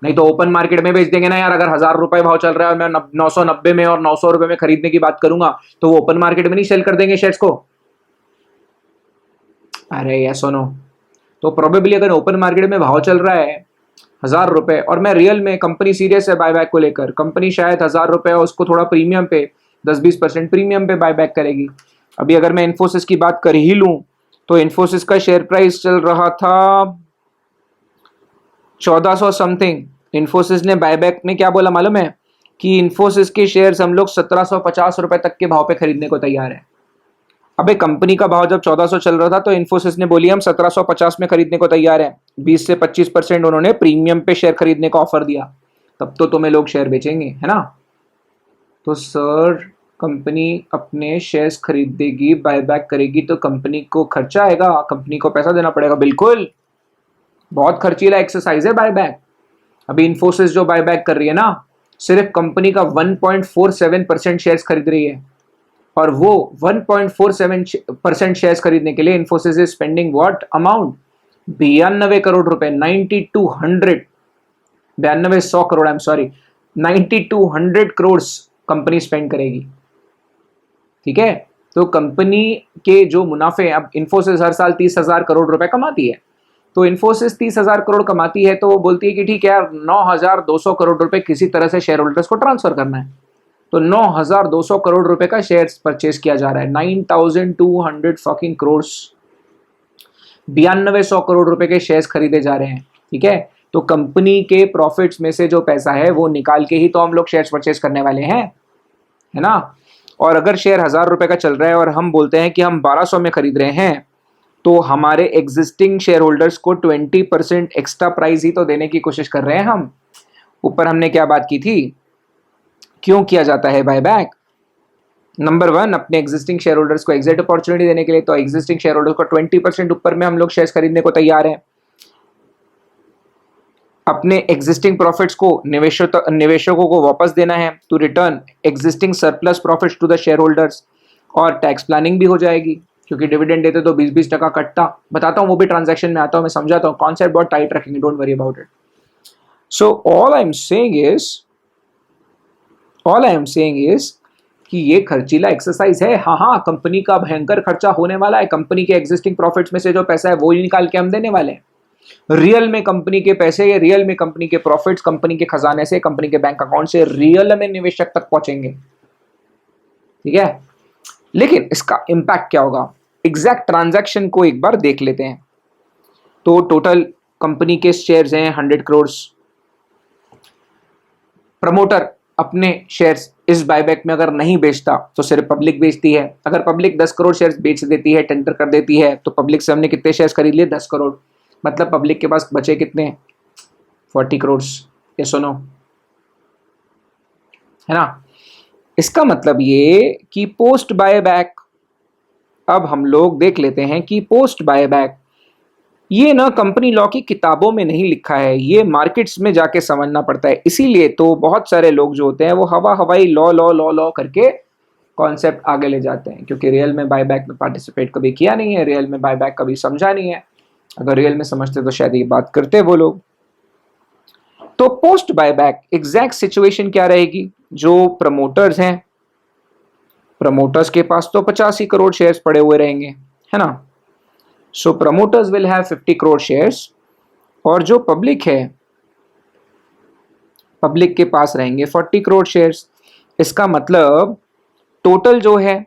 नहीं तो ओपन मार्केट में बेच देंगे ना यार। अगर 1000 रुपए भाव चल रहा है और मैं 990 में और 900 रुपए में खरीदने की बात करूंगा तो वो ओपन मार्केट में नहीं सेल कर देंगे शेयर्स को। अरे ये सुनो, तो प्रोबेबली अगर ओपन मार्केट में भाव चल रहा है 1000 रुपए और मैं रियल में, कंपनी सीरियस है बायबैक को लेकर, कंपनी शायद 1000 रुपए और उसको थोड़ा प्रीमियम पे 10-20% प्रीमियम पे बायबैक करेगी। अभी अगर मैं इन्फोसिस की बात कर ही लूं तो इन्फोसिस का शेयर प्राइस चल रहा था 1400 समथिंग। इन्फोसिस ने बायबैक में क्या बोला मालूम है, कि इन्फोसिस के शेयर्स हम लोग 1750 रुपए तक के भाव पे खरीदने को तैयार है। अबे कंपनी का भाव जब 1400 चल रहा था तो इन्फोसिस ने बोली हम 1750 में खरीदने को तैयार है, 20 से 25% उन्होंने प्रीमियम पे शेयर खरीदने का ऑफर दिया, तब तो तुम्हें लोग शेयर बेचेंगे, है ना। तो सर कंपनी अपने शेयर्स खरीदेगी, बायबैक करेगी तो कंपनी को खर्चा आएगा, कंपनी को पैसा देना पड़ेगा। बिल्कुल, बहुत खर्चीला एक्सरसाइज है बायबैक। अभी इन्फोसिस जो बायबैक कर रही है ना, सिर्फ कंपनी का 1.47% शेयर्स खरीद रही है, और वो 1.47% शेयर्स खरीदने के लिए Infosys is spending what amount, 92 crore रुपए, 9200 crore, I am sorry, 9200 crore company spend करेगी। ठीक है, तो कंपनी के जो मुनाफे, अब इन्फोसिस हर साल 30,000 करोड़ रुपए कमाती है, तो इन्फोसिस 30,000 करोड़ कमाती है तो वो बोलती है कि ठीक है यार 9,200 करोड़ रुपए किसी तरह से शेयर होल्डर्स को ट्रांसफर करना है, तो 9,200 करोड़ रुपए का शेयर्स परचेज किया जा रहा है, 9,200 फकिंग करोड़, 9200 करोड़ रुपए के शेयर्स खरीदे जा रहे हैं। ठीक है, तो कंपनी के प्रॉफिट्स में से जो पैसा है वो निकाल के ही तो हम लोग शेयर्स परचेज करने वाले हैं, है ना। और अगर शेयर 1000 रुपए का चल रहा है और हम बोलते हैं कि हम 1200 में खरीद रहे हैं, तो हमारे एग्जिस्टिंग शेयर होल्डर्स को 20% एक्स्ट्रा प्राइस ही तो देने की कोशिश कर रहे हैं हम। ऊपर हमने क्या बात की थी, क्यों किया जाता है बायबैक? नंबर 1, अपने एग्जिस्टिंग शेयर होल्डर्स को एग्जिट अपॉर्चुनिटी देने के लिए, तो एग्जिस्टिंग शेयर होल्डर्स को 20% ऊपर में हम लोग शेयर्स खरीदने को तैयार हैं। अपने एग्जिस्टिंग प्रॉफिट्स को निवेशकों को वापस देना है, to return existing surplus profits to the share holders. और टैक्स प्लानिंग भी हो जाएगी, क्योंकि डिविडेंड देते तो 20-20% कटता। बताता हूँ, वो भी ट्रांजैक्शन में आता हूँ, मैं समझाता हूँ, कॉन्सेप्ट बहुत टाइट रखेंगे, don't worry about it. So all I am saying is कि ये खर्चीला एक्सरसाइज है। हाँ, कंपनी का भयंकर खर्चा होने वाला है, कंपनी के एग्जिस्टिंग प्रॉफिट्स में से जो पैसा है वो ही निकाल के हम देने वाले हैं। रियल में कंपनी के पैसे, या रियल में कंपनी के प्रॉफिट्स कंपनी के खजाने से, कंपनी के बैंक अकाउंट से रियल में निवेशक तक पहुंचेंगे। ठीक है, लेकिन इसका इंपैक्ट क्या होगा, एग्जैक्ट ट्रांजैक्शन को एक बार देख लेते हैं। तो टोटल कंपनी के शेयर्स हैं 100 करोड़, प्रमोटर अपने शेयर्स इस बायबैक में अगर नहीं बेचता तो सिर्फ पब्लिक बेचती है। अगर पब्लिक 10 करोड़ शेयर्स बेच देती है, टेंडर कर देती है, तो पब्लिक से हमने कितने शेयर्स खरीद लिए? 10 करोड़। मतलब पब्लिक के पास बचे कितने? 40 करोड़। ये सुनो, है ना? इसका मतलब ये कि पोस्ट बायबैक, अब हम लोग देख लेते हैं कि पोस्ट बायबैक ये ना कंपनी लॉ की किताबों में नहीं लिखा है, ये मार्केट्स में जाके समझना पड़ता है। इसीलिए तो बहुत सारे लोग जो होते हैं वो हवा हवाई लॉ लॉ लॉ लॉ करके कॉन्सेप्ट आगे ले जाते हैं, क्योंकि रियल में बायबैक में पार्टिसिपेट कभी किया नहीं है, रियल में बायबैक कभी समझा नहीं है। अगर रियल में समझते तो शायद ये बात करते वो लोग। तो पोस्ट बायबैक एग्जैक्ट सिचुएशन क्या रहेगी? जो प्रमोटर्स हैं, प्रमोटर्स के पास तो 85 करोड़ शेयर्स पड़े हुए रहेंगे, है ना? So promoters will have 50 crore shares, और जो पब्लिक है, पब्लिक के पास रहेंगे 40 करोड़ शेयर्स। इसका मतलब टोटल जो है,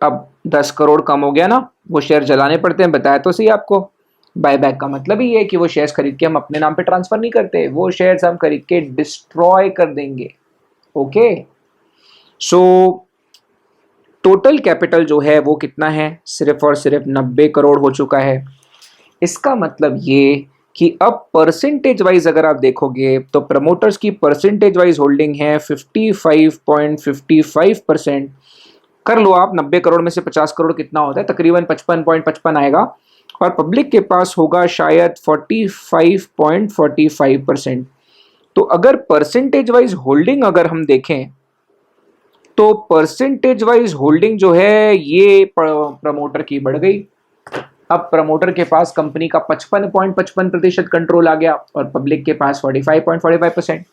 अब 10 करोड़ कम हो गया ना, वो शेयर जलाने पड़ते हैं, बताया तो सही आपको। बायबैक का मतलब ही है कि वो शेयर्स खरीद के हम अपने नाम पे ट्रांसफर नहीं करते, वो शेयर्स हम खरीद के डिस्ट्रॉय कर देंगे। ओके, सो टोटल कैपिटल जो है वो कितना है? सिर्फ और सिर्फ 90 करोड़ हो चुका है। इसका मतलब ये कि अब परसेंटेज वाइज अगर आप देखोगे तो प्रमोटर्स की परसेंटेज वाइज होल्डिंग है 55.55%। कर लो आप, 90 करोड़ में से 50 करोड़ कितना होता है? तकरीबन 55.55 आएगा, और पब्लिक के पास होगा शायद 45.45%। तो अगर परसेंटेज वाइज होल्डिंग अगर हम देखें तो परसेंटेज वाइज होल्डिंग जो है ये प्रमोटर की बढ़ गई। अब प्रमोटर के पास कंपनी का 55.55% कंट्रोल आ गया, और पब्लिक के पास 45.45%।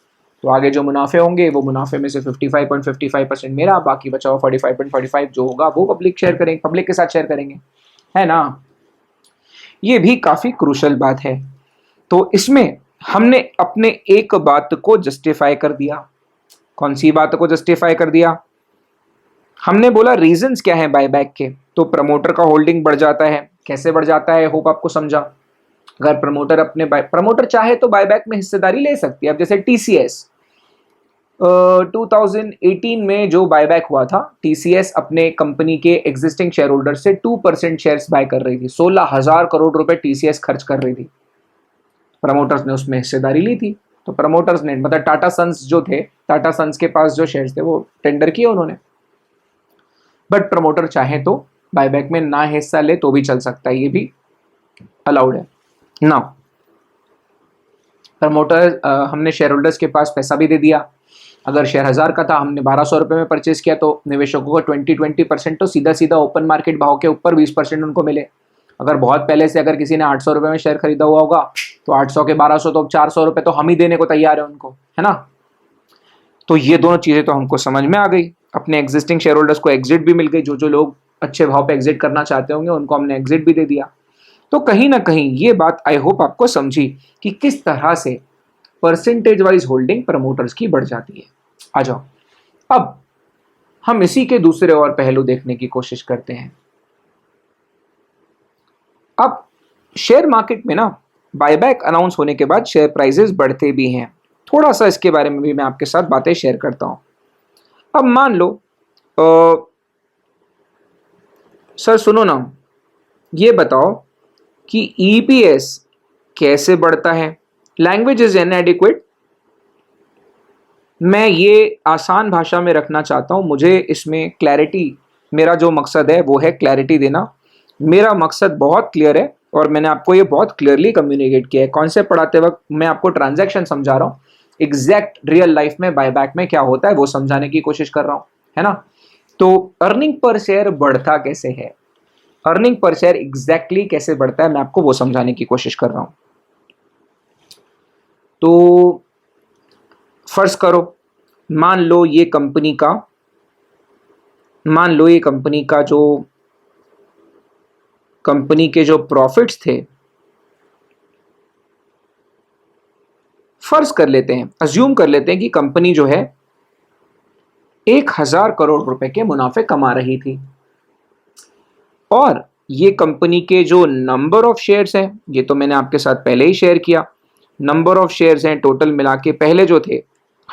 तो आगे जो मुनाफे होंगे वो मुनाफे में से 55.55% मेरा, बाकी बचा हुआ 45.45 जो होगा वो पब्लिक शेयर करेंगे, पब्लिक के साथ शेयर करेंगे, है ना? ये भी काफी क्रूशल बात है। तो इसमें हमने अपने एक बात को जस्टिफाई कर दिया। कौन सी बात को जस्टिफाई कर दिया? हमने बोला रीजंस क्या है बायबैक के। तो प्रमोटर का होल्डिंग बढ़ जाता है। कैसे बढ़ जाता है? होप आपको समझा। अगर प्रमोटर चाहे तो बायबैक में हिस्सेदारी ले सकती है। अब जैसे टीसीएस 2018 में जो बायबैक हुआ था, टीसीएस अपने कंपनी के एग्जिस्टिंग शेयर होल्डर से 2% शेयर्स बाय कर रही थी। 16,000 करोड़ रुपए टीसीएस खर्च कर रही थी। प्रमोटर्स ने उसमें हिस्सेदारी ली थी। तो प्रमोटर्स ने, मतलब टाटा सन्स जो थे, टाटा सन्स के पास जो शेयर्स थे वो टेंडर किए उन्होंने। बट प्रमोटर चाहे तो बायबैक में ना हिस्सा ले तो भी चल सकता है, ये भी अलाउड है ना। प्रमोटर हमने शेयर होल्डर्स के पास पैसा भी दे दिया। अगर शेयर 1000 का था, हमने 1200 रुपए में परचेज किया, तो निवेशकों को 20% तो सीधा सीधा ओपन मार्केट भाव के ऊपर 20% उनको मिले। अगर बहुत पहले से अगर किसी ने 800 रुपए में शेयर खरीदा हुआ होगा, तो 800 के 1200 तो 400 रुपए तो हम ही देने को तैयार है उनको, है ना? तो ये दोनों चीजें तो हमको समझ में आ गई। अपने एग्जिस्टिंग शेयर होल्डर्स को एग्जिट भी मिल गई। जो जो लोग अच्छे भाव पे एग्जिट करना चाहते होंगे उनको हमने एग्जिट भी दे दिया। तो कहीं ना कहीं ये बात आई होप आपको समझी कि किस तरह से परसेंटेज वाइज होल्डिंग प्रमोटर्स की बढ़ जाती है। आ जाओ, अब हम इसी के दूसरे और पहलू देखने की कोशिश करते हैं। अब शेयर मार्केट में ना बायबैक अनाउंस होने के बाद शेयर प्राइसेस बढ़ते भी हैं। थोड़ा सा इसके बारे में भी मैं आपके साथ बातें शेयर करता हूं। अब मान लो सर सुनो ना, ये बताओ कि ईपीएस कैसे बढ़ता है? Language is इनएडिक्वेट। मैं ये आसान भाषा में रखना चाहता हूं, मुझे इसमें क्लैरिटी, मेरा जो मकसद है वो है क्लैरिटी देना। मेरा मकसद बहुत क्लियर है और मैंने आपको ये बहुत क्लियरली कम्युनिकेट किया है। कॉन्सेप्ट पढ़ाते वक्त मैं आपको ट्रांजैक्शन समझा रहा हूँ, एग्जैक्ट रियल लाइफ में बायबैक में क्या होता है वो समझाने की कोशिश कर रहा हूँ, है ना? तो अर्निंग पर शेयर बढ़ता कैसे है, अर्निंग पर शेयर एग्जैक्टली कैसे बढ़ता है, मैं आपको वो समझाने की कोशिश कर रहा हूं। तो फर्ज करो, मान लो ये कंपनी के जो प्रॉफिट्स थे, फर्ज कर लेते हैं, अज्यूम कर लेते हैं कि कंपनी जो है 1000 करोड़ रुपए के मुनाफे कमा रही थी, और ये कंपनी के जो नंबर ऑफ शेयर्स हैं, ये तो मैंने आपके साथ पहले ही शेयर किया, नंबर ऑफ शेयर्स हैं टोटल मिला के पहले जो थे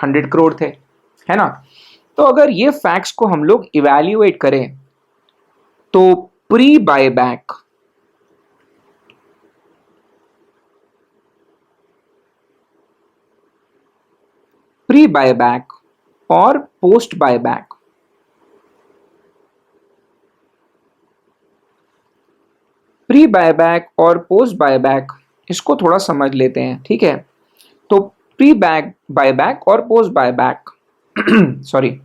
100 करोड़ थे, है ना। तो अगर ये फैक्ट्स को हम लोग इवैल्यूएट करें तो प्री बायबैक और पोस्ट बायबैक, प्री बायबैक और पोस्ट बायबैक, इसको थोड़ा समझ लेते हैं, ठीक है। तो प्री बायबैक और post buyback sorry,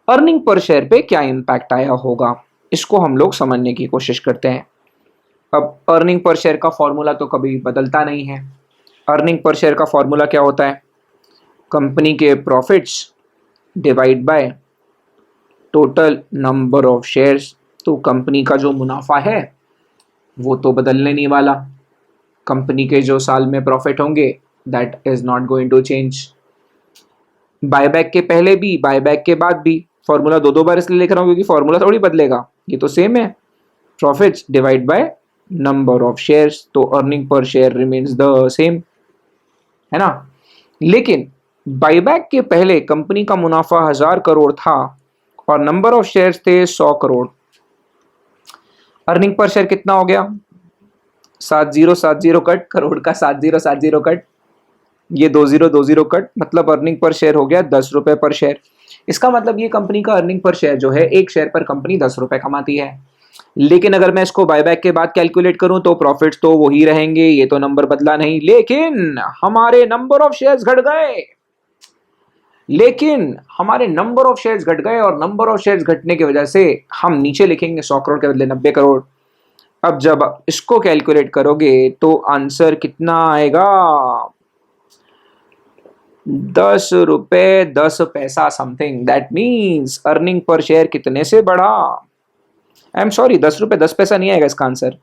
earning per share पे क्या इंपैक्ट आया होगा, इसको हम लोग समझने की कोशिश करते हैं। अब अर्निंग पर शेयर का फॉर्मूला तो कभी बदलता नहीं है। अर्निंग पर शेयर का फॉर्मूला क्या होता है? कंपनी के profits divide by total number of shares. तो कंपनी का जो मुनाफा है वो तो बदलने नहीं वाला। कंपनी के जो साल में प्रॉफिट होंगे that is not going to change. Buyback के पहले भी, बायबैक के बाद भी। फॉर्मूला दो बार इसलिए लिख रहा हूँ क्योंकि फॉर्मूला थोड़ी बदलेगा, ये तो सेम है। Profits divide by number of shares, तो earning per share remains the same, है ना। लेकिन बायबैक के पहले कंपनी का मुनाफा 1000 करोड़ था और नंबर ऑफ शेयर्स थे 100 करोड़। अर्निंग पर शेयर कितना हो गया? 7070 कट, करोड़ का 7070 कट, ये 2020 कट, मतलब अर्निंग पर शेयर हो गया 10 रुपए पर शेयर। इसका मतलब ये कंपनी का अर्निंग पर शेयर जो है, एक शेयर पर कंपनी 10 रुपए कमाती है। लेकिन अगर मैं इसको बायबैक के बाद कैलकुलेट करूं तो प्रॉफिट्स तो वही रहेंगे, ये तो नंबर बदला नहीं, लेकिन हमारे नंबर ऑफ शेयर्स घट गए। और नंबर ऑफ शेयर्स घटने की वजह से हम नीचे लिखेंगे 100 करोड़ के बदले 90 करोड़। अब जब इसको कैलकुलेट करोगे तो आंसर कितना आएगा? 10 रुपए 10 पैसा something. That means earning per share कितने से बढ़ा? आई एम सॉरी, 10 रुपए 10 पैसा नहीं आएगा इसका आंसर।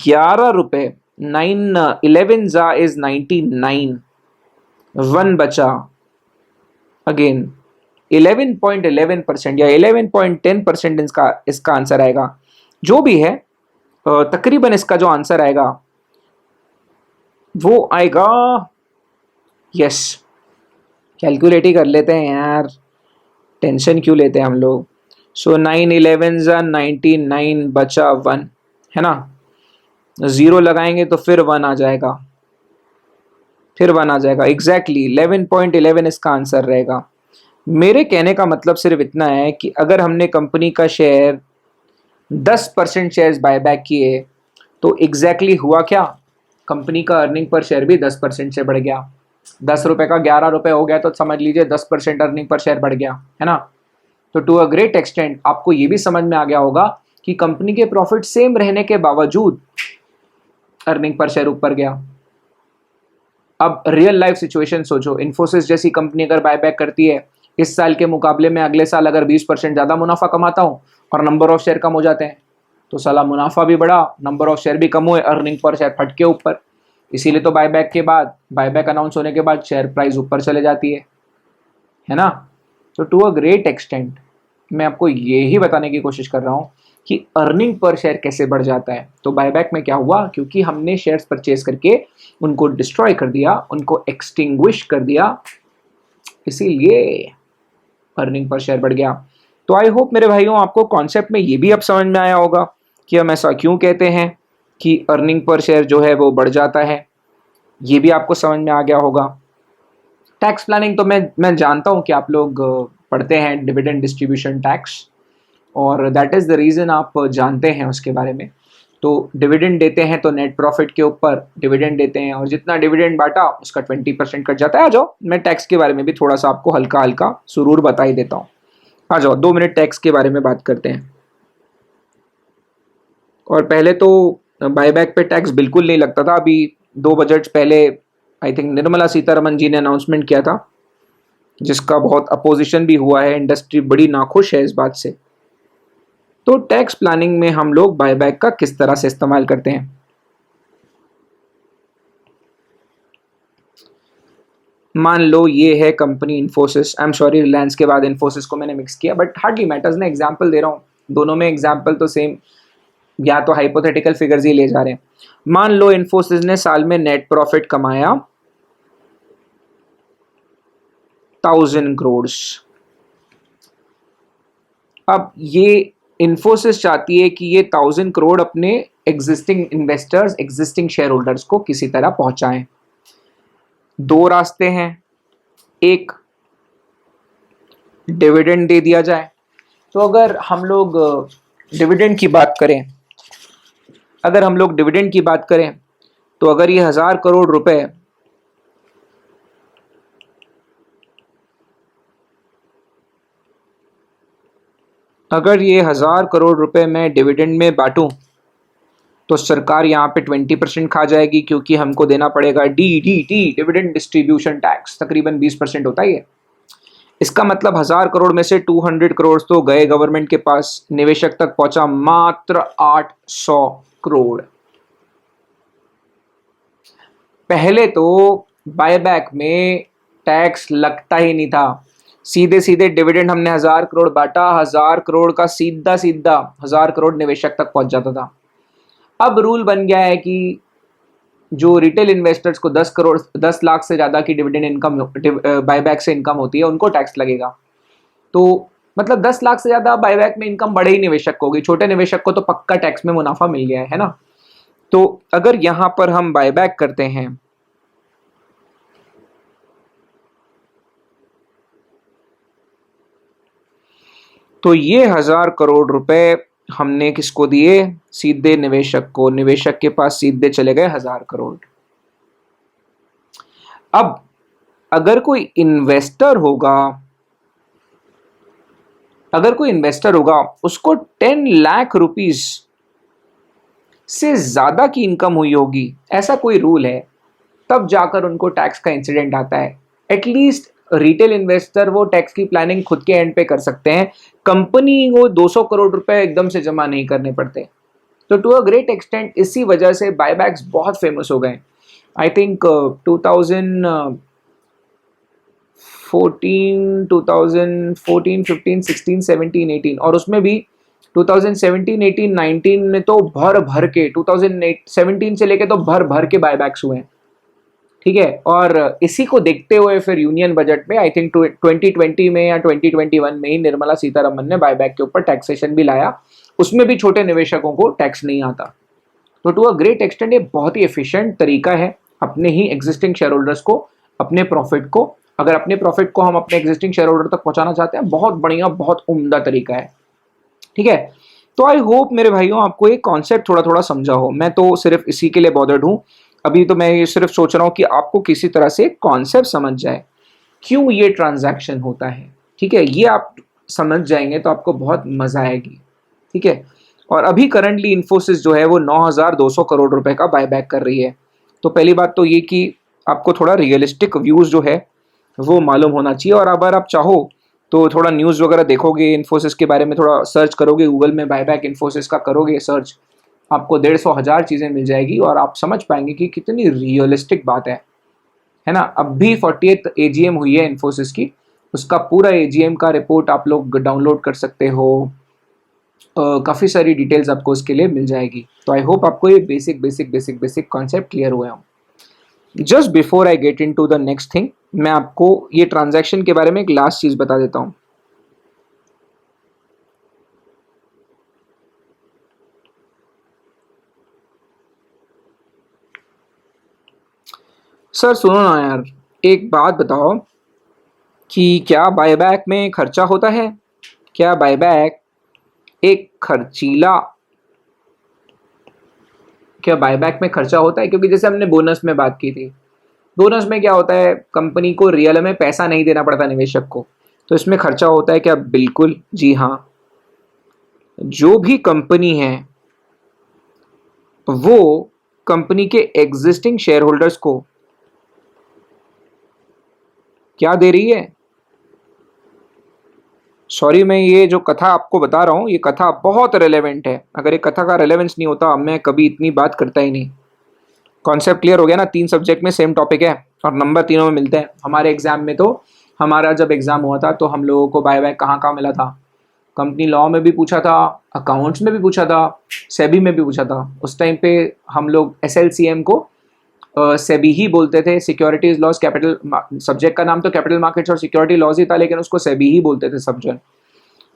11 रुपए, 9 11 जा इज 99, 1 बचा। अगेन 11.11% या 11.10% इसका आंसर आएगा। जो भी है तकरीबन इसका जो आंसर आएगा वो आएगा, यस, कैलकुलेट ही कर लेते हैं यार, टेंशन क्यों लेते हैं हम लोग। सो 9 11 जा 99 बचा 1, है ना। 0 लगाएंगे तो फिर 1 आ जाएगा, एग्जैक्टली 11.11 इसका आंसर रहेगा। मेरे कहने का मतलब सिर्फ इतना है कि अगर हमने कंपनी का शेयर 10% शेयर्स बायबैक किए तो एग्जैक्टली हुआ क्या? कंपनी का अर्निंग पर शेयर भी 10% से बढ़ गया। 10 रुपए का 11 रुपए हो गया तो समझ लीजिए 10% अर्निंग पर शेयर बढ़ गया, है ना। तो टू अ ग्रेट एक्सटेंट आपको ये भी समझ में आ गया होगा कि कंपनी के प्रॉफिट सेम रहने के बावजूद अर्निंग पर शेयर ऊपर गया। अब रियल लाइफ सिचुएशन सोचो, इन्फोसिस जैसी कंपनी अगर बायबैक करती है, इस साल के मुकाबले में अगले साल अगर 20% ज़्यादा मुनाफा कमाता हूँ और नंबर ऑफ शेयर कम हो जाते हैं तो साला मुनाफा भी बढ़ा, नंबर ऑफ शेयर भी कम हुए, अर्निंग पर शेयर फट के ऊपर। इसीलिए तो बायबैक के बाद, बायबैक अनाउंस होने के बाद शेयर प्राइस ऊपर चले जाती है ना। तो टू अ ग्रेट एक्सटेंट मैं आपको ये ही बताने की कोशिश कर रहा हूँ कि अर्निंग पर शेयर कैसे बढ़ जाता है। तो बायबैक में क्या हुआ, क्योंकि हमने शेयर्स परचेज करके उनको डिस्ट्रॉय कर दिया, उनको एक्सटिंग्विश कर दिया, इसीलिए अर्निंग पर शेयर बढ़ गया। तो आई होप मेरे भाइयों आपको कॉन्सेप्ट में ये भी अब समझ में आया होगा कि हम ऐसा क्यों कहते हैं कि अर्निंग पर शेयर जो है वो बढ़ जाता है। ये भी आपको समझ में आ गया होगा। टैक्स प्लानिंग तो मैं जानता हूँ कि आप लोग पढ़ते हैं डिविडेंड डिस्ट्रीब्यूशन टैक्स, और दैट इज़ द रीज़न आप जानते हैं उसके बारे में। तो डिविडेंड देते हैं तो नेट प्रॉफिट के ऊपर डिविडेंड देते हैं, और जितना डिविडेंड बांटा उसका 20% कट जाता है। आ जाओ, मैं टैक्स के बारे में भी थोड़ा सा आपको हल्का हल्का सुरूर बता ही देता हूँ। आ जाओ 2 मिनट टैक्स के बारे में बात करते हैं। और पहले तो बायबैक पे टैक्स बिल्कुल नहीं लगता था। अभी 2 बजट्स पहले आई थिंक निर्मला सीतारमन जी ने अनाउंसमेंट किया था, जिसका बहुत अपोजिशन भी हुआ है, इंडस्ट्री बड़ी नाखुश है इस बात से। तो टैक्स प्लानिंग में हम लोग बायबैक का किस तरह से इस्तेमाल करते हैं। मान लो ये है company Infosys, I am sorry Reliance के बाद इन्फोसिस को मैंने मिक्स किया, बट हार्डली मैटर्स, ना एग्जांपल दे रहा हूँ, दोनों में एग्जांपल तो सेम, या तो हाइपोथेटिकल फिगर्स ही ले जा रहे हैं। मान लो इन्फोसिस ने साल में नेट प्रॉफिट कमाया 1000 करोड़। अब ये इन्फोसिस चाहती है कि ये 1000 करोड़ अपने existing investors, existing share holders को किसी तरह पहुंचाएं। दो रास्ते हैं, एक डिविडेंड दे दिया जाए। तो अगर हम लोग डिविडेंड की बात करें, तो अगर ये 1000 करोड़ रुपए मैं डिविडेंड में बांटूं तो सरकार यहाँ पे 20% खा जाएगी, क्योंकि हमको देना पड़ेगा DDT, डिविडेंड डिस्ट्रीब्यूशन टैक्स, तकरीबन 20% होता ही है। इसका मतलब 1000 करोड़ में से 200 करोड़ तो गए गवर्नमेंट के पास, निवेशक तक पहुंचा मात्र 800 करोड़। पहले तो बायबैक में टैक्स लगता ही नहीं था, सीधे सीधे डिविडेंड हमने 1000 करोड़ बांटा, 1000 करोड़ का सीधा सीधा 1000 करोड़ निवेशक तक पहुंच जाता था। अब रूल बन गया है कि जो रिटेल इन्वेस्टर्स को 10 लाख से ज़्यादा की डिविडेंड इनकम, बायबैक से इनकम होती है, उनको टैक्स लगेगा। तो मतलब 10 लाख से ज़्यादा बायबैक में इनकम बड़े ही निवेशक को होगी, छोटे निवेशक को तो पक्का टैक्स में मुनाफा मिल गया है ना। तो अगर यहाँ पर हम बायबैक करते हैं तो ये 1000 करोड़ रुपए हमने किसको दिए? सीधे निवेशक को। निवेशक के पास सीधे चले गए 1000 करोड़। अब अगर कोई इन्वेस्टर होगा, उसको 10 लाख रुपीस से ज्यादा की इनकम हुई होगी, ऐसा कोई रूल है, तब जाकर उनको टैक्स का इंसिडेंट आता है। एटलीस्ट रिटेल इन्वेस्टर वो टैक्स की प्लानिंग खुद के एंड पे कर सकते हैं, कंपनी को 200 करोड़ रुपए एकदम से जमा नहीं करने पड़ते। तो टू अ ग्रेट एक्सटेंट इसी वजह से बायबैक्स बहुत फेमस हो गए। आई थिंक 2014, 15, 16, 17, 18 और उसमें भी 2017, 18, 19 में तो भर भर के, 2017 से लेके तो भर भर के बायबैक्स हुए हैं, ठीक है। और इसी को देखते हुए फिर यूनियन बजट में आई थिंक 2020 में या 2021 में ही निर्मला सीतारमन ने बायबैक के ऊपर टैक्सेशन भी लाया, उसमें भी छोटे निवेशकों को टैक्स नहीं आता। तो टू अ ग्रेट एक्सटेंट ये बहुत ही एफिशिएंट तरीका है अपने ही एग्जिस्टिंग शेयर होल्डर्स को, अपने प्रॉफिट को, अगर अपने प्रॉफिट को हम अपने एग्जिस्टिंग शेयर होल्डर तक पहुंचाना चाहते हैं, बहुत बढ़िया, बहुत उम्दा तरीका है, ठीक है। तो आई होप मेरे भाइयों आपको ये कॉन्सेप्ट थोड़ा थोड़ा समझा हो। मैं तो सिर्फ इसी के लिए बॉदर्ड हूँ अभी, तो मैं ये सिर्फ सोच रहा हूँ कि आपको किसी तरह से कॉन्सेप्ट समझ जाए क्यों ये ट्रांजैक्शन होता है, ठीक है। ये आप समझ जाएंगे तो आपको बहुत मजा आएगी, ठीक है। और अभी करंटली इन्फोसिस जो है वो 9200 करोड़ रुपए का बायबैक कर रही है। तो पहली बात तो ये कि आपको थोड़ा रियलिस्टिक व्यूज जो है वो मालूम होना चाहिए, और अगर आप चाहो तो थोड़ा न्यूज़ वगैरह देखोगे, इन्फोसिस के बारे में थोड़ा सर्च करोगे, गूगल में बायबैक इन्फोसिस का करोगे सर्च, आपको 150,000 चीज़ें मिल जाएगी और आप समझ पाएंगे कि कितनी रियलिस्टिक बात है ना। अब भी 40th AGM हुई है इन्फोसिस की, उसका पूरा AGM का रिपोर्ट आप लोग डाउनलोड कर सकते हो, काफ़ी सारी डिटेल्स आपको उसके लिए मिल जाएगी। तो आई होप आपको ये बेसिक कॉन्सेप्ट क्लियर हुए हों। Just before I get in to the next thing, मैं आपको ये ट्रांजैक्शन के बारे में एक लास्ट चीज बता देता हूं। सर सुनो ना यार, एक बात बताओ कि क्या बायबैक में खर्चा होता है? क्या बायबैक एक खर्चीला, क्या बायबैक में खर्चा होता है? क्योंकि जैसे हमने बोनस में बात की थी, बोनस में क्या होता है, कंपनी को रियल में पैसा नहीं देना पड़ता निवेशक को, तो इसमें खर्चा होता है क्या? बिल्कुल जी हाँ। जो भी कंपनी है वो कंपनी के एग्जिस्टिंग शेयर होल्डर्स को क्या दे रही है? सॉरी, मैं ये जो कथा आपको बता रहा हूं, ये कथा बहुत रेलेवेंट है। अगर ये कथा का रेलेवेंस नहीं होता मैं कभी इतनी बात करता ही नहीं। कॉन्सेप्ट क्लियर हो गया ना? 3 सब्जेक्ट में सेम टॉपिक है और नंबर तीनों में मिलते हैं। हमारे एग्जाम में तो, हमारा जब एग्जाम हुआ था तो हम लोगों को बायबैक कहाँ कहाँ मिला था? कंपनी लॉ में भी पूछा था, अकाउंट्स में भी पूछा था, सेबी में भी पूछा था। उस टाइम पे हम लोग SLCM को सेबी ही बोलते थे, सिक्योरिटीज लॉज कैपिटल, सब्जेक्ट का नाम तो कैपिटल मार्केट्स और सिक्योरिटी लॉज ही था, लेकिन उसको सेबी ही बोलते थे सब जन।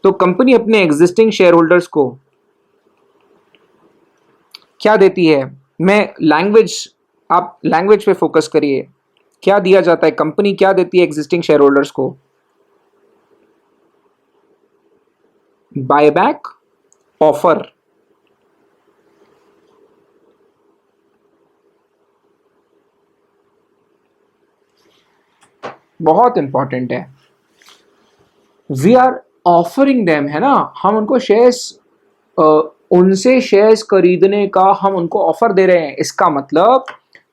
तो कंपनी अपने एग्जिस्टिंग शेयर होल्डर्स को क्या देती है, मैं लैंग्वेज, आप लैंग्वेज पे फोकस करिए, क्या दिया जाता है, कंपनी क्या देती है एग्जिस्टिंग शेयर होल्डर्स को? Buyback offer. बहुत इंपॉर्टेंट है, वी आर ऑफरिंग देम, है ना, हम उनको शेयर्स, उनसे शेयर्स खरीदने का हम उनको ऑफर दे रहे हैं। इसका मतलब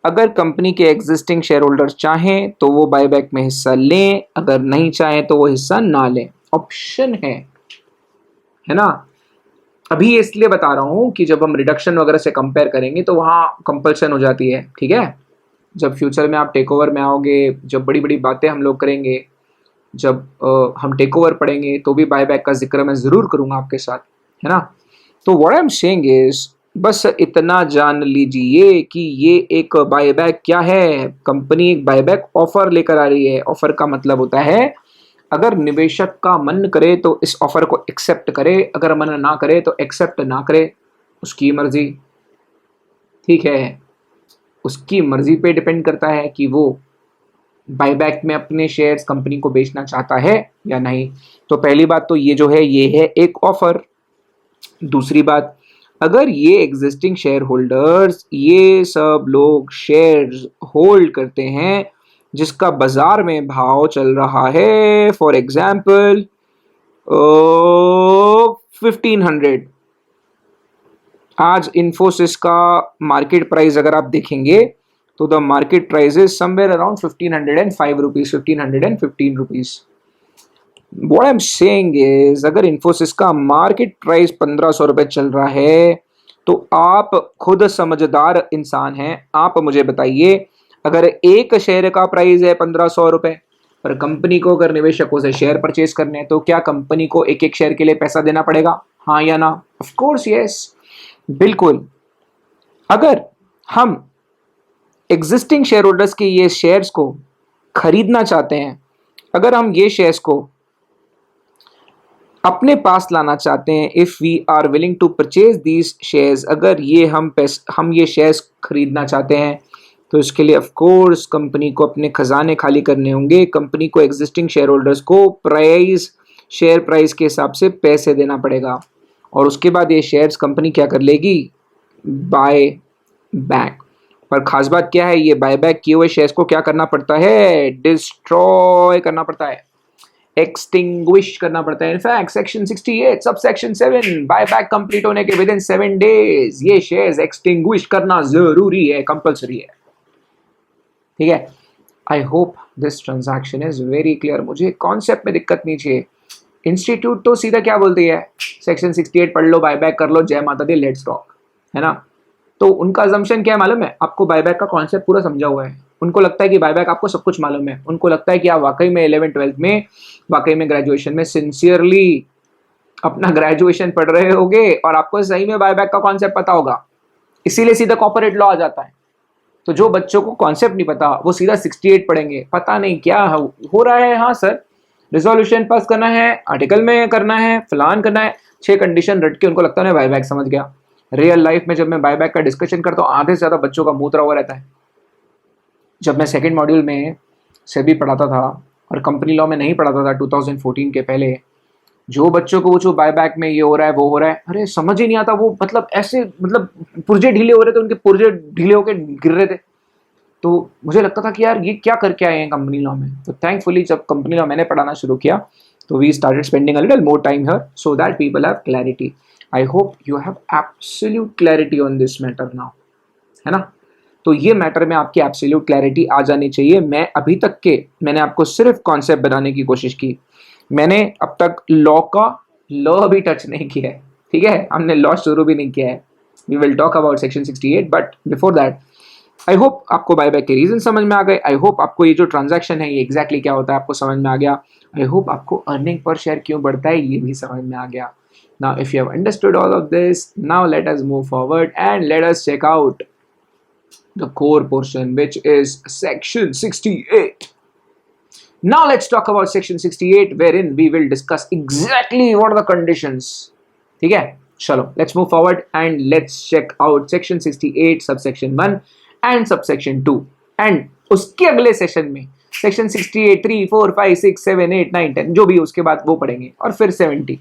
अगर कंपनी के एग्जिस्टिंग शेयर होल्डर्स चाहें तो वो बायबैक में हिस्सा लें, अगर नहीं चाहें तो वो हिस्सा ना लें, ऑप्शन है ना। अभी इसलिए बता रहा हूं कि जब हम रिडक्शन वगैरह से कंपेयर करेंगे तो वहां कंपल्सन हो जाती है, ठीक है। जब फ्यूचर में आप टेक ओवर में आओगे, जब बड़ी बड़ी बातें हम लोग करेंगे, जब हम टेक ओवर पढ़ेंगे तो भी बायबैक का जिक्र मैं ज़रूर करूंगा आपके साथ, है ना। तो what I am saying is, बस इतना जान लीजिए कि ये एक बायबैक क्या है, कंपनी एक बायबैक ऑफर लेकर आ रही है। ऑफर का मतलब होता है अगर निवेशक का मन करे तो इस ऑफर को एक्सेप्ट करे, अगर मन ना करे तो एक्सेप्ट ना करे, उसकी मर्जी, ठीक है। उसकी मर्जी पे डिपेंड करता है कि वो बायबैक में अपने शेयर्स कंपनी को बेचना चाहता है या नहीं। तो पहली बात तो ये जो है ये है एक ऑफर। दूसरी बात, अगर ये एग्जिस्टिंग शेयर होल्डर्स, ये सब लोग शेयर्स होल्ड करते हैं जिसका बाजार में भाव चल रहा है, फॉर एग्जाम्पल 1500, आज इन्फोसिस का मार्केट प्राइस अगर आप देखेंगे तो the market price is somewhere around 1505 rupees, 1515 rupees. What I am saying is अगर इन्फोसिस का मार्केट प्राइस 1500 रुपए चल रहा है तो आप खुद समझदार इंसान हैं, आप मुझे बताइए, अगर एक शेयर का प्राइस है 1500 रुपए, पर कंपनी को अगर निवेशकों से शेयर परचेज करने हैं तो क्या कंपनी को एक एक शेयर के लिए पैसा देना पड़ेगा, हाँ या ना? ऑफ कोर्स यस, बिल्कुल। अगर हम एग्जिस्टिंग शेयर होल्डर्स के ये शेयर्स को खरीदना चाहते हैं, अगर हम ये शेयर्स को अपने पास लाना चाहते हैं, if we are willing to purchase these shares, अगर ये हम ये शेयर्स खरीदना चाहते हैं तो इसके लिए ऑफ कोर्स कंपनी को अपने खजाने खाली करने होंगे, कंपनी को एग्जिस्टिंग शेयर होल्डर्स को प्राइस, शेयर प्राइस के हिसाब से पैसे देना पड़ेगा, और उसके बाद ये शेयर्स कंपनी क्या कर लेगी, बाय बैक। पर खास बात क्या है, ये बायबैक किए हुए शेयर्स को क्या करना पड़ता है, डिस्ट्रॉय करना पड़ता है, एक्सटिंग्विश करना पड़ता है। In fact section 68 sub section 7, buyback complete होने के विद इन 7 डेज ये शेयर्स एक्सटिंग्विश करना जरूरी है, कंपलसरी है, ठीक है। I hope this transaction is very clear, मुझे कॉन्सेप्ट में दिक्कत नहीं चाहिए। इंस्टीट्यूट तो सीधा क्या बोलती है, सेक्शन 68 पढ़ लो, बायबैक कर लो, जय माता दी, लेट्स रॉक, है ना। तो उनका अजम्पशन क्या है मालूम है आपको, बायबैक का कॉन्सेप्ट पूरा समझा हुआ है, उनको लगता है कि बायबैक आपको सब कुछ मालूम है, उनको लगता है कि आप वाकई में 11th-12th में, वाकई में ग्रेजुएशन में सिंसियरली अपना ग्रेजुएशन पढ़ रहे होगे और आपको सही में बायबैक का कॉन्सेप्ट पता होगा, इसीलिए सीधा कॉर्पोरेट लॉ आ जाता है। तो जो बच्चों को कॉन्सेप्ट नहीं पता वो सीधा 68 पढ़ेंगे, पता नहीं क्या हो रहा है, हाँ सर रिजोल्यूशन पास करना है, आर्टिकल में करना है, फलान करना है, 6 कंडीशन रट के उनको लगता है बायबैक समझ गया। रियल लाइफ में जब मैं बायबैक का डिस्कशन करता हूँ आधे से ज़्यादा बच्चों का मुंह उतरा हुआ रहता है। जब मैं सेकंड मॉड्यूल में सेबी पढ़ाता था और कंपनी लॉ में नहीं पढ़ाता था 2014 के पहले, जो बच्चों को वो बायबैक में ये हो रहा है वो हो रहा है, अरे समझ ही नहीं आता, वो मतलब ऐसे मतलब पुर्जे ढीले हो रहे थे, उनके पुर्जे ढीले होकर गिर रहे थे। तो मुझे लगता था कि यार ये क्या करके आए हैं कंपनी लॉ में। तो थैंकफुली जब कंपनी लॉ मैंने पढ़ाना शुरू किया तो we started spending a little more time here so that people have clarity. I hope you have absolute clarity on this matter now, है ना। तो ये मैटर में आपकी एब्सोल्यूट क्लैरिटी आ जानी चाहिए। मैं अभी तक के मैंने आपको सिर्फ कॉन्सेप्ट बनाने की कोशिश की, मैंने अब तक लॉ भी टच नहीं किया है, ठीक है, हमने लॉ शुरू भी नहीं किया है। We will talk about section 68 but before that I hope आपको बायबैक के रीजन समझ में आ गए। आई होप आपको ये जो ट्रांजैक्शन है ये एग्जैक्टली क्या होता है आपको समझ में आ गया। आई होप आपको अर्निंग पर शेयर क्यों बढ़ता है ये भी समझ में आ गया। Now if you have understood all of this, now let us move forward and let us check out the core portion, which is section 68. Now let's talk about section 68, wherein we will discuss exactly what are the conditions. ठीक है, चलो let's move forward and let's check out section 68 subsection 1 and subsection 2, and उसके अगले session में section 68 3 4 5 6 7 8 9 10 जो भी उसके बाद वो पढ़ेंगे, और फिर 70.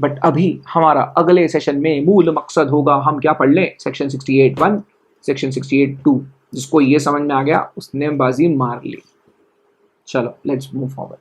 बट अभी हमारा अगले सेशन में मूल मकसद होगा हम क्या पढ़ लें, सेक्शन 68 1 सेक्शन 68 2. जिसको ये समझ में आ गया उसने बाजी मार ली. चलो लेट्स मूव फॉरवर्ड.